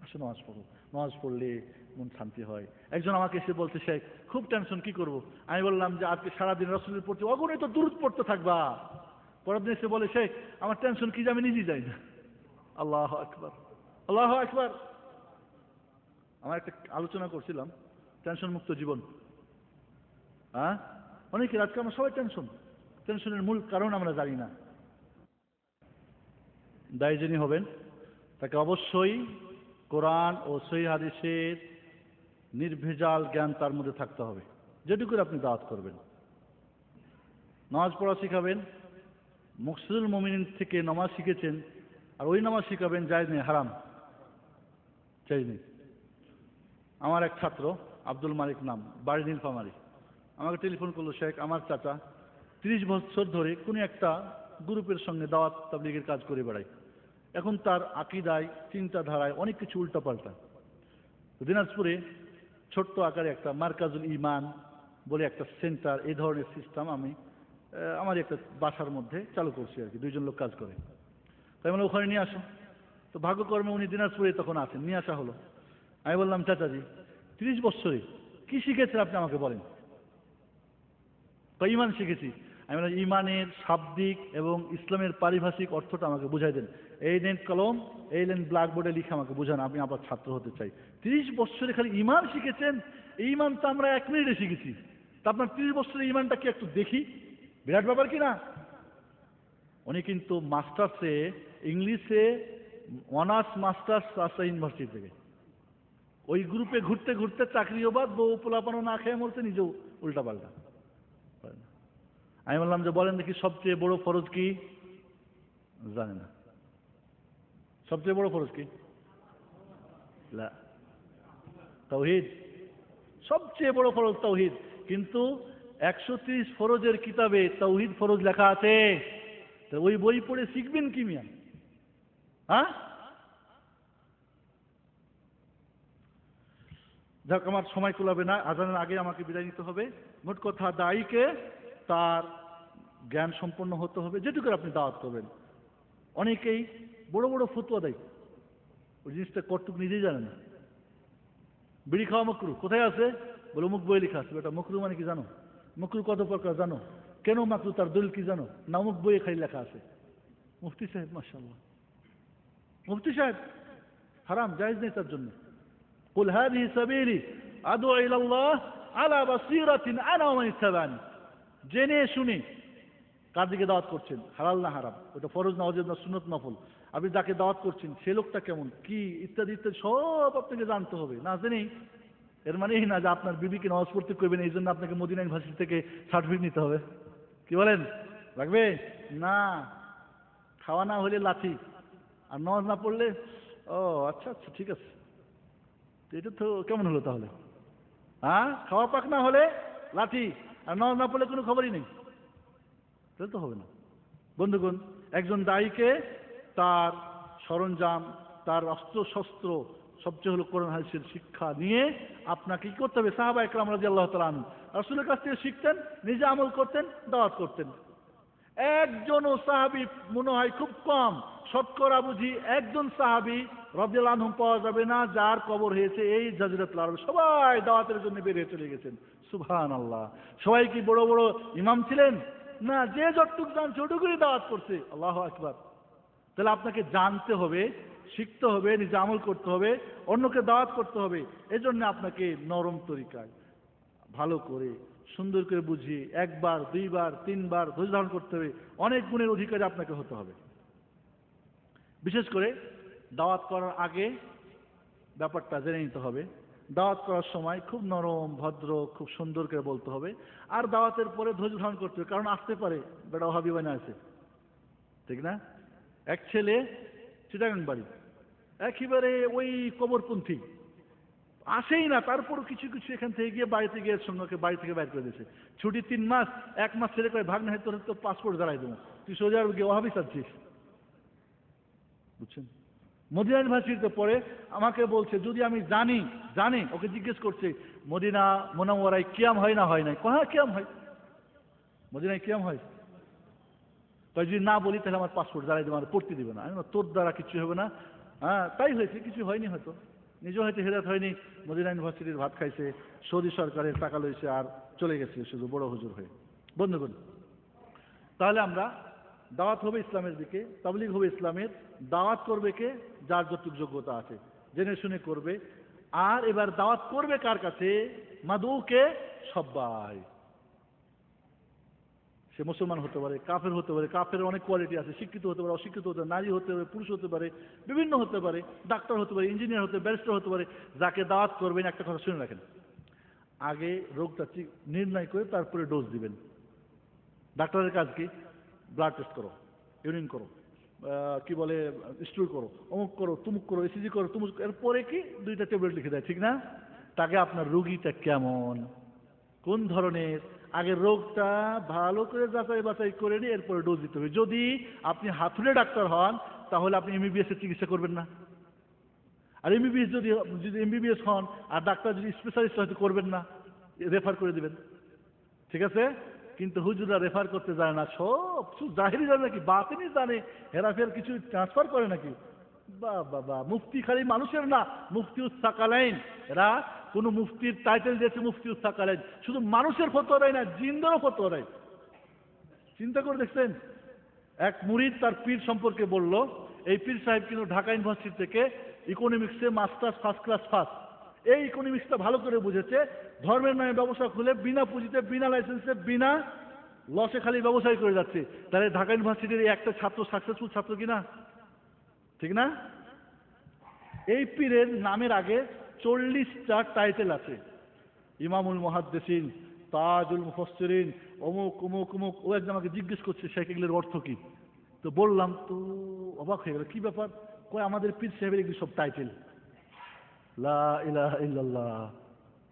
আসো নামাজ পড়ো। নামাজ পড়লে মন শান্তি হয়। একজন আমাকে এসে বলছে, শেখ খুব টেনশন, কি করব? আমি বললাম যে আজকে সারাদিন রাসূলের প্রতি অগণিত দুরূদ পড়তে থাকবা। পরের দিন এসে বলে, শেখ আমার টেনশন কি যে আমি নিজেই যাই না। আল্লাহু আকবার, আল্লাহু আকবার। আমার একটা আলোচনা করছিলাম, টেনশন মুক্ত জীবন। অনেকের আজকে আমরা সবাই টেনশনের মূল কারণ আমরা জানি না। দায়ী যিনি হবেন, তাকে অবশ্যই কোরআন ও সহিহ হাদিসের নির্ভেজাল জ্ঞান তার মধ্যে থাকতে হবে। যেটুকু আপনি দাওয়াত করবেন, নামাজ পড়া শিখাবেন, মুকসিদুল মুমিনিন থেকে নামাজ শিখেছেন, আর ওই নামাজ শিখাবেন জায়েজ নেই, হারাম, জায়েজ নেই। আমার এক ছাত্র আব্দুল মালিক নাম, বাড়ি নীলফামারী, আমাকে টেলিফোন করলো, শেখ আমার চাচা 30 বছর ধরে কোনো একটা গ্রুপের সঙ্গে দাওয়াত তাবলীগের কাজ করে বেড়ায়। এখন তার আকীদায়, চিন্তাধারায় অনেক কিছু উল্টাপাল্টা। দিনাজপুরে ছোট্ট আকারে একটা মার্কাজুল ঈমান বলে একটা সেন্টার, এই ধরনের সিস্টেম আমি আমার একটা বাসার মধ্যে চালু করছি আর কি, 2 জন লোক কাজ করে। তাই মানে ওখানে নিয়ে আসো। তো ভাগ্যকর্মে উনি দিনাজপুরে তখন আছেন, নিয়ে আসা হলো। আমি বললাম, চাচাজি 30 বছরে কি শিখেছেন আপনি আমাকে বলেন। ঈমান শিখেছি। আমি বললাম, ঈমানের শাব্দিক এবং ইসলামের পারিভাষিক অর্থটা আমাকে বুঝাই দেন। এই নেন কলম, এই নেন ব্ল্যাকবোর্ডে লিখে আমাকে বুঝান, আমি আবার ছাত্র হতে চাই। 30 বছরে খালি ঈমান শিখেছেন? এই ঈমান তো আমরা 1 মিনিটে শিখেছি। তা আপনার 30 বছরের ঈমানটা কি একটু দেখি, বিরাট ব্যাপার কি না? উনি কিন্তু মাস্টার্সে ইংলিশে অনার্স মাস্টার্স আসা ইউনিভার্সিটি থেকে, ওই গ্রুপে ঘুরতে ঘুরতে চাকরিও বাদ, বউ পোলাপানো না খেয়ে মরছে, নিজেও উল্টাপাল্টা। আমি বললাম যে বলেন দেখি সবচেয়ে বড় ফরজ কি? জানে না। সবচেয়ে বড় ফরজ কি? লা, তাওহীদ। সবচেয়ে বড় ফরজ তাওহীদ। কিন্তু 130 ফরজের কিতাবে তাওহীদ ফরজ লেখা আছে। তো ওই বই পড়ে শিখবেন কি মিয়া? হ্যাঁ, যাক আমার সময় কুলাবে না, আজানের আগে আমাকে বিদায় নিতে হবে। মোট কথা, দায়ীকে তার জ্ঞান সম্পন্ন হতে হবে, যেটুকু আপনি দাওয়াত করবেন। অনেকেই বড় বড় ফতোয়া দেয়, ওই জিনিসটা কতটুকু নিজেই জানে না। বিড়ি খাওয়া মকরু কোথায় আছে? বলে মুখ বই লেখা আছে। বেটা মকরু মানে কি জানো? মকরু কত প্রকার জানো? কেন মাকরু তার দলিল কি জানো? না মুখ বইয়ে খালি লেখা আছে। মুফতি সাহেব, মাশাআল্লাহ, মুফতি সাহেব, হারাম জায়েজ নেই তার জন্য। কুল হাদিহি সাবিলি আদউ ইলাল্লাহ আলা বাসীরাতিন আনা ওয়া মান ইত্তাবানি। জেনে শুনে কার দিকে দাওয়াত করছেন, হালাল না হারাম, ওটা ফরজ না ওয়াজিব না সুন্নত নফল, আপনি যাকে দাওয়াত করছেন সে লোকটা কেমন, কি ইত্যাদি ইত্যাদি সব আপনাকে জানতে হবে। না জেনেই এর মানে এই না যে আপনার বিবিকে নামাজ পড়তে করবেন, এই জন্য আপনাকে মদিনা ইউনিভার্সিটি থেকে সার্টিফিকেট নিতে হবে। কি বলেন, লাগবে না? খাওয়া না হলে লাঠি, আর নামাজ না পড়লে ও আচ্ছা আচ্ছা ঠিক আছে। তো এটা তো কেমন হলো তাহলে? হ্যাঁ, খাওয়া পাক না হলে লাঠি, আর নামাজ না পড়লে কোনো খবরই নেই, তাহলে তো হবে না। বন্ধুগণ, একজন দায়ীকে তার সরঞ্জাম, তার অস্ত্র শস্ত্র সবচেয়ে হলো কোরআন হাদিসের শিক্ষা নিয়ে আপনাকে কি করতে হবে? সাহাবা একরাম রাদিয়াল্লাহু তাআলা আনহু রাসূলের কাছ থেকে শিখতেন, নিজে আমল করতেন, দাওয়াত করতেন। একজনও সাহাবী মনে হয় খুব কম, শতকরা বুঝি একজন সাহাবী রাদিয়াল্লাহু আনহু পাওয়া যাবে না যার কবর হয়েছে এই জাজিরাতুল আরব। সবাই দাওয়াতের জন্য বের হয়ে চলে গেছেন। সুবহানাল্লাহ। সবাই কি বড় বড় ইমাম ছিলেন? না, যে যতটুকু জানছে ওটুকুই দাওয়াত করছে। আল্লাহু আকবার। তাহলে আপনাকে জানতে হবে, শিখতে হবে, নিজে আমল করতে হবে, অন্যকে দাওয়াত করতে হবে। এজন্য আপনাকে নরম তরিকায় ভালো করে সুন্দর করে বুঝিয়ে একবার দুইবার তিনবার ধৈর্য ধারণ করতে হবে। অনেক গুণের অধিকারী আপনাকে হতে হবে। বিশেষ করে দাওয়াত করার আগে ব্যাপারটা জেনে নিতে হবে। দাওয়াত করার সময় খুব নরম ভদ্র খুব সুন্দর করে বলতে হবে। আর দাওয়াতের পরে ধৈর্য ধারণ করতে হবে, কারণ আসতে পারে বেটা ওহাবি বানা আছে, ঠিক না? এক ছেলে চিটাগাং বাড়ি, একেবারে ওই কবরপন্থী, আসেই না, তারপরও কিছু কিছু এখান থেকে গিয়ে বাড়িতে গিয়ে সঙ্গে বাড়ি থেকে বাইর করে দিয়েছে। ছুটি 3 মাস, 1 মাস ছেলে করে ভাগ না হয়, তোর তো পাসপোর্ট দাঁড়াই দেবো, তুই সোজা গিয়ে ওহাবি চাচ্ছিস। বুঝছেন? মদিনা ইউনিভার্সিটিতে পড়ে, আমাকে বলছে যদি আমি জানি ওকে জিজ্ঞেস করছে মদিনা মুনাওয়ারায় কিয়াম হয় না হয় নাই? হ্যাঁ কিয়াম হয়, মদিনায় কিয়াম হয়। তাই যদি না বলি তাহলে আমার পাসপোর্ট দাঁড়াই দেবো, আমার পড়তে দেবে না। আমি তোর দ্বারা কিছু হবে না। হ্যাঁ তাই হয়েছে, কিছু হয়নি, হয়তো নিজেও হয়তো হেদায়েত হয়নি, মদিনা ইউনিভার্সিটির ভাত খাইছে, সৌদি সরকারের টাকা লইছে আর চলে গেছে শুধু বড় হুজুর হয়ে। বন্ধুগণ, তাহলে আমরা দাওয়াত হবে ইসলামের দিকে, তাবলীগ হবে ইসলামের। দাওয়াত করবে কে? যার যতটুকু যোগ্যতা আছে, জেনে শুনে করবে। আর এবার দাওয়াত করবে কার কাছে? মাদউকে সবাই। সে মুসলমান হতে পারে, কাফের হতে পারে, কাফের অনেক কোয়ালিটি আছে, শিক্ষিত হতে পারে, অশিক্ষিত হতে পারে, নারী হতে পারে, পুরুষ হতে পারে, বিভিন্ন হতে পারে, ডাক্তার হতে পারে, ইঞ্জিনিয়ার হতে পারে, ব্যারিস্টার হতে পারে। যাকে দাওয়াত করবেন একটা কথা শুনে রাখেন, আগে রোগটা নির্ণয় করে তারপরে ডোজ দিবেন। ডাক্তারের কাজ কি? ব্লাড টেস্ট করো, ইউরিন করো, কি বলে স্টুল করো, অমুক করো, তুমুক করো, ইসিজি করো, তুমুক, এরপরে কি 2টা ট্যাবলেট লিখে দেয়, ঠিক না? তাকে আপনার রোগীটা কেমন, কোন ধরনের, আগে রোগটা ভালো করে যাচাই বাছাই করে নিয়ে এরপরে ডোজ দিতে হবে। যদি আপনি হাতুড়ে ডাক্তার হন তাহলে আপনি এমবিবিএস এর চিকিৎসা করবেন না। আর এমবিবিএস যদি এমবিবিএস হন আর ডাক্তার যদি স্পেশালিস্ট হয়তো করবেন না, রেফার করে দিবেন, ঠিক আছে? কিন্তু হুজুররা রেফার করতে যায় না, সব জাহিরি জানে নাকি, বাতিনি জানে, হেরাফের কিছু ট্রান্সফার করে নাকি। বা মুফতি খালি মানুষের না, মুফতিউস সাকালাইন। এরা কোন মুফতির টাইটেল দিয়েছে মুফতিউস সাকালাইন, শুধু মানুষের ফতোয়া দেয় না, জিনদেরও ফতোয়া দেয়। চিন্তা করে দেখছেন? এক মুরিদ তার পীর সম্পর্কে বলল, এই পীর সাহেব কিন্তু ঢাকা ইউনিভার্সিটি থেকে ইকোনমিক্সে মাস্টার্স ফার্স্ট ক্লাস ফার্স্ট। এই ইকোনমিক্সটা ভালো করে বুঝেছে, ধর্মের নামে ব্যবসা খুলে বিনা পুঁজিতে বিনা লাইসেন্সে বিনা লসে খালি ব্যবসায় করে যাচ্ছে। তাহলে ঢাকা ইউনিভার্সিটির একটা ছাত্র সাকসেসফুল ছাত্র কিনা, ঠিক না? এই পীরের নামের আগে 40টা টাইটেল আছে, ইমামুল মুহাদ্দিসিন, তাজুল মুফাসসিরিন, অমুক অমুক অমুক। ও একজন আমাকে জিজ্ঞেস করছে শেখ এগুলোর অর্থ কি। তো বললাম, তো অবাক হয়ে গেল, কি ব্যাপার? কয় আমাদের পীর সাহেবের এগুলি সব টাইটেল। লা ইলাহা ইল্লাল্লাহ।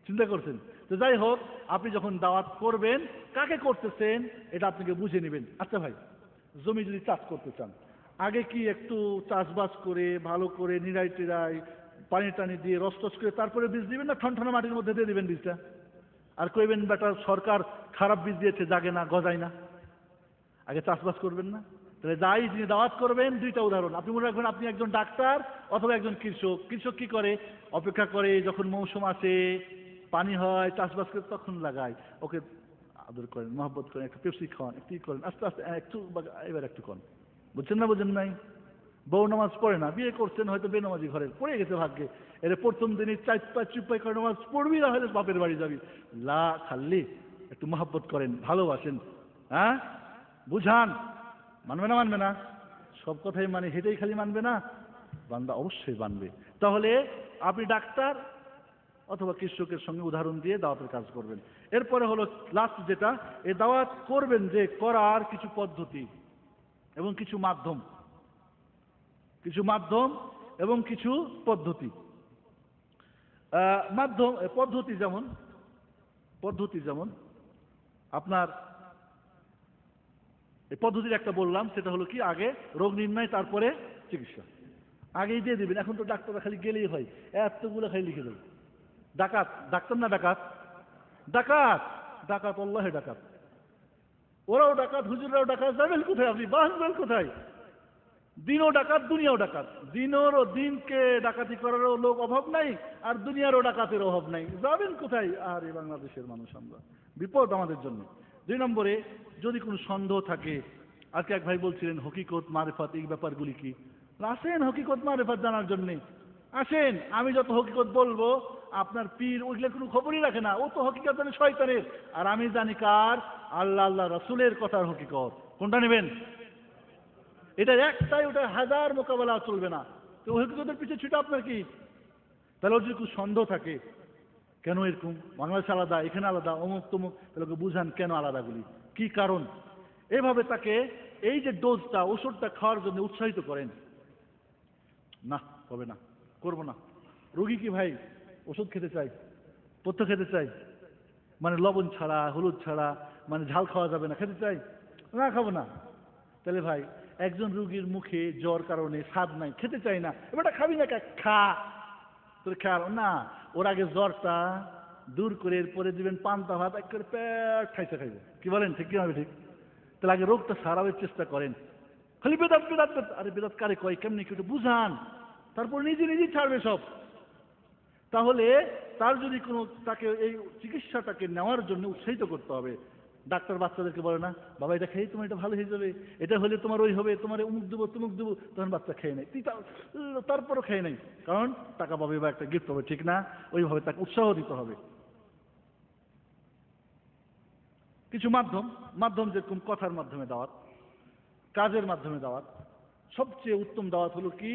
চিন্তা করছেন? তো যাই হোক, আপনি যখন দাওয়াত করবেন কাকে করতেছেন এটা আপনাকে বুঝে নেবেন। আচ্ছা ভাই, জমি যদি চাষ করতে চান, আগে কি একটু চাষবাস করে ভালো করে নিড়াই টিড়াই পানি টানি দিয়ে রস টস করে তারপরে বীজ দিবেন, না ঠনঠনা মাটির মধ্যে দিয়ে দিবেন বীজটা? আর কইবেন বেটা সরকার খারাপ বীজ দিয়েছে, জাগে না, গজায় না। আগে চাষবাস করবেন না? তাহলে যাই যিনি দাওয়াত করবেন, দুইটা উদাহরণ আপনি মনে রাখবেন। আপনি একজন ডাক্তার অথবা একজন কৃষক। কৃষক কি করে? অপেক্ষা করে যখন মৌসুম আসে, পানি হয়, চাষবাস করে তখন লাগায়। ওকে আদর করেন, মহব্বত করেন, একটু পেপসি খাওয়ান, একটু করেন, আস্তে আস্তে একটু এবার একটু করেন। বুঝছেন না? বুঝেন নাই? বউ নামাজ পড়ে না, বিয়ে করছেন হয়তো বেনামাজি ঘরে, পড়ে গেছে ভাগ্যে। এর প্রথম দিনই চাইপা চুপাই করে নামাজ পড়বি, না হলে বাপের বাড়ি যাবি। লা খাল্লি একটু মহব্বত করেন, ভালোবাসেন, হ্যাঁ বুঝান। মানবে না? মানবে না? সব কথাই মানে হেঁটেই খালি মানবে না? বান্দা অবশ্যই মানবে। তাহলে আপনি ডাক্তার অথবা কৃষকের সঙ্গে উদাহরণ দিয়ে দাওয়াতের কাজ করবেন। এরপরে হলো লাস্ট যেটা, এই দাওয়াত করবেন যে করার কিছু পদ্ধতি এবং কিছু মাধ্যম, এবং কিছু পদ্ধতি। মাধ্যম পদ্ধতি যেমন আপনার এই পদ্ধতির একটা বললাম, সেটা হলো কি, আগে রোগ নির্ণয় তারপরে চিকিৎসা। আগেই দিয়ে দিবেন। এখন তো ডাক্তাররা খালি গেলেই হয়, এতগুলো খালি লিখে দেবে। ডাকাত, ডাক্তার না ডাকাত? ডাকাত, ডাকাত, আল্লাহে ডাকাত। ওরাও ডাকাত, হুজুররাও ডাকাত। যাবেন কোথায় আপনি? বাঁচবেন কোথায়? দিনও ডাকাত, দুনিয়াও ডাকাত। দিনকে ডাকাতি করারও লোক অভাব নাই, আর দুনিয়ারও ডাকাতের অভাব নাই। যাবেন কোথায়? আর এই বাংলাদেশের মানুষ আমরা, বিপদ আমাদের জন্য। 2 নম্বরে, যদি কোনো সন্দেহ থাকে, আজকে এক ভাই বলছিলেন হকিকত মারেফাত এই ব্যাপারগুলি কি। আসেন হকিকত মারেফাত জানার জন্যে, আসেন। আমি যত হকিকত বলবো, আপনার পীর ওইগুলোর কোনো খবরই রাখে না। ও তো হকিকত জানে শয়তানের, আর আমি জানি কার? আল্লাহ আল্লাহ রাসূলের কথার হকিকত। কোনটা নেবেন? এটা একটাই, ওটা হাজার মোকাবেলা চলবে না। তো হকিকতের পিছিয়ে ছুটে আপনার কি? তাহলে ওর যদি কোনো সন্দেহ থাকে, কেন এরকম, বাংলাদেশ আলাদা, এখানে আলাদা, অমুক তমুক, তাহলে ওকে বুঝান কেন আলাদাগুলি, কি কারণ। এভাবে তাকে এই যে ডোজটা, ওষুধটা খাওয়ার জন্য উৎসাহিত করেন। না হবে না, করবো না। রোগী কি ভাই ওষুধ খেতে চাই, পথ্য খেতে চাই, মানে লবণ ছাড়া, হলুদ ছাড়া, মানে ঝাল খাওয়া যাবে না, খেতে চাই না, খাবো না। তাহলে ভাই, একজন রুগীর মুখে জ্বর কারণে স্বাদ নাই, খেতে চাই না, এবারটা খাবি না, খা, তোর খেয়াল না। ওর আগে জ্বরটা দূর করে এরপরে দিবেন পান্তা ভাত, এক করে পেট খাইতে খাইব। কি বলেন? ঠিক কি হবে? ঠিক। তাহলে আগে রোগটা সারাবার চেষ্টা করেন। খালি বেদাত বেদাত বেদাত, আরে বেদাত কারে কয়, কেমনি কি একটু বুঝান, তারপর নিজেই ছাড়বে সব। তাহলে তার যদি কোনো, তাকে এই চিকিৎসাটাকে নেওয়ার জন্য উৎসাহিত করতে হবে। ডাক্তার বাচ্চাদেরকে বলে না, বাবা এটা খেয়ে তোমার এটা ভালো হয়ে যাবে, এটা হলে তোমার ওই হবে, তোমার অমুক দেবো তমুক দেবো, তখন বাচ্চা খেয়ে নেয়। তারপরও খেয়ে নেই, কারণ টাকা পাবে বা একটা গিফট পাবে, ঠিক না? ওইভাবে তাকে উৎসাহ দিতে হবে। কিছু মাধ্যম যেরকম কথার মাধ্যমে দাওয়াত, কাজের মাধ্যমে দাওয়াত। সবচেয়ে উত্তম দাওয়াত হলো কি?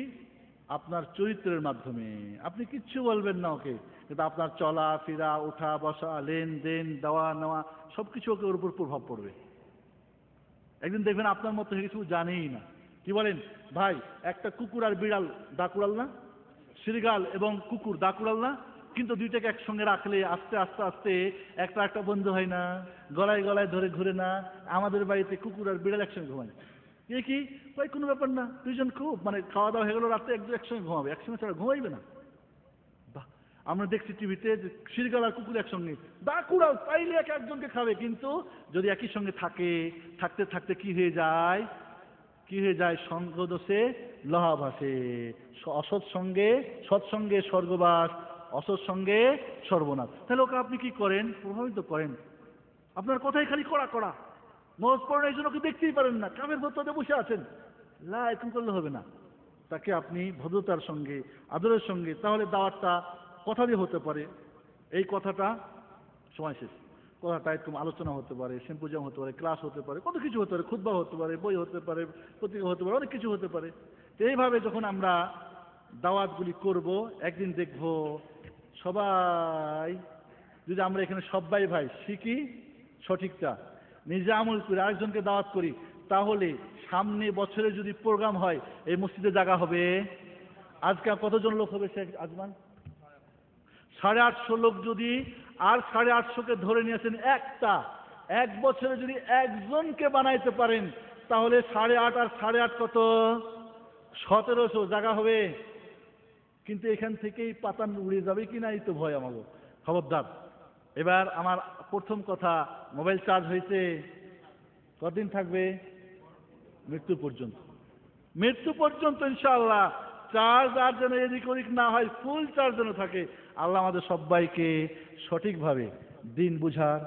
আপনার চরিত্রের মাধ্যমে। আপনি কিচ্ছু বলবেন না ওকে, কিন্তু আপনার চলা ফেরা, ওঠা বসা, লেনদেন, দেওয়া নেওয়া, সবকিছু ওকে ওর উপর প্রভাব পড়বে। একদিন দেখবেন আপনার মতো কিছু জানেই না। কি বলেন ভাই? একটা কুকুর আর বিড়াল দাকুড়াল না? শ্রীগাল এবং কুকুর দাকুড়াল না? কিন্তু দুইটাকে একসঙ্গে রাখলে আস্তে আস্তে আস্তে একটা বন্ধু হয় না? গলায় গলায় ধরে ঘুরে না? আমাদের বাড়িতে কুকুর আর বিড়াল একসঙ্গে ঘুমায়। কি ভাই, কোনো ব্যাপার না, দুইজন খুব মানে খাওয়া দাওয়া হয়ে গেল, রাত্রে একসঙ্গে ঘুমাবে, একসঙ্গে ছাড়া ঘুমাইবে না। বাহ! আমরা দেখছি টিভিতে যে শ্রীগাল আর কুকুর একসঙ্গে, দাকুড়াল পাইলে একজনকে খাবে। কিন্তু যদি একই সঙ্গে থাকতে থাকতে কি হয়ে যায়? সঙ্গদোষে লহা ভাসে। সৎসঙ্গে স্বর্গবাস, অসৎসঙ্গে সর্বনাশ। তাহলে ওকে আপনি কি করেন? প্রভাবিত করেন। আপনার কথাই খালি কড়া। নজ পড়েন, এই জন্য ওকে দেখতেই পারেন না, কামের ভেতরে বসে আছেন। এরকম করলে হবে না। তাকে আপনি ভদ্রতার সঙ্গে, আদরের সঙ্গে, তাহলে দাওয়াতটা কথা দিয়ে হতে পারে। এই কথাটা সময় শেষ। কথাটা এরকম আলোচনা হতে পারে, সিম্পোজিয়াম হতে পারে, ক্লাস হতে পারে, কত কিছু হতে পারে, খুতবা হতে পারে, বই হতে পারে, পত্রিকা হতে পারে, অনেক কিছু হতে পারে। তো এইভাবে যখন আমরা দাওয়াতগুলি করব, একদিন দেখব সবাই যদি আমরা এখানে সবাই ভাই শিখি সঠিকটা, নিজে আমল করি, আরেকজনকে দাওয়াত করি, তাহলে সামনে বছরে যদি প্রোগ্রাম হয় এই মসজিদে জায়গা হবে। আজকে কতজন লোক হবে শেখ আজমান? 850 লোক যদি, আর 850কে ধরে নিয়েছেন একটা, এক বছরে যদি একজনকে বানাইতে পারেন তাহলে 8.5 আর 8.5 কত? 1700 জায়গা হবে। কিন্তু এখান থেকেই পাতান উড়ে যাবে কিনা এই তো ভয় আমাকে। খবরদার। এবার আমার প্রথম কথা, মোবাইল চার্জ হয়েছে, কতদিন থাকবে? মৃত্যু পর্যন্ত। মৃত্যু পর্যন্ত ইনশাআল্লাহ চার্জ আর যেন এদিক ওদিক না হয়, ফুল চার্জ যেন থাকে। আল্লাহ আমাদের সবাইকে সঠিকভাবে দিন বুঝার,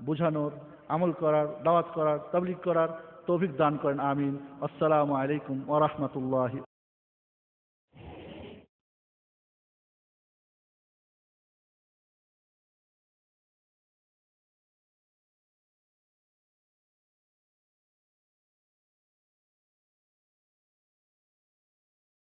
বুঝানোর, আমল করার, দাওয়াত করার, তাবলীগ করার তৌফিক দান করেন। আমিন। আসসালামু আলাইকুম ওয়া রাহমাতুল্লাহি।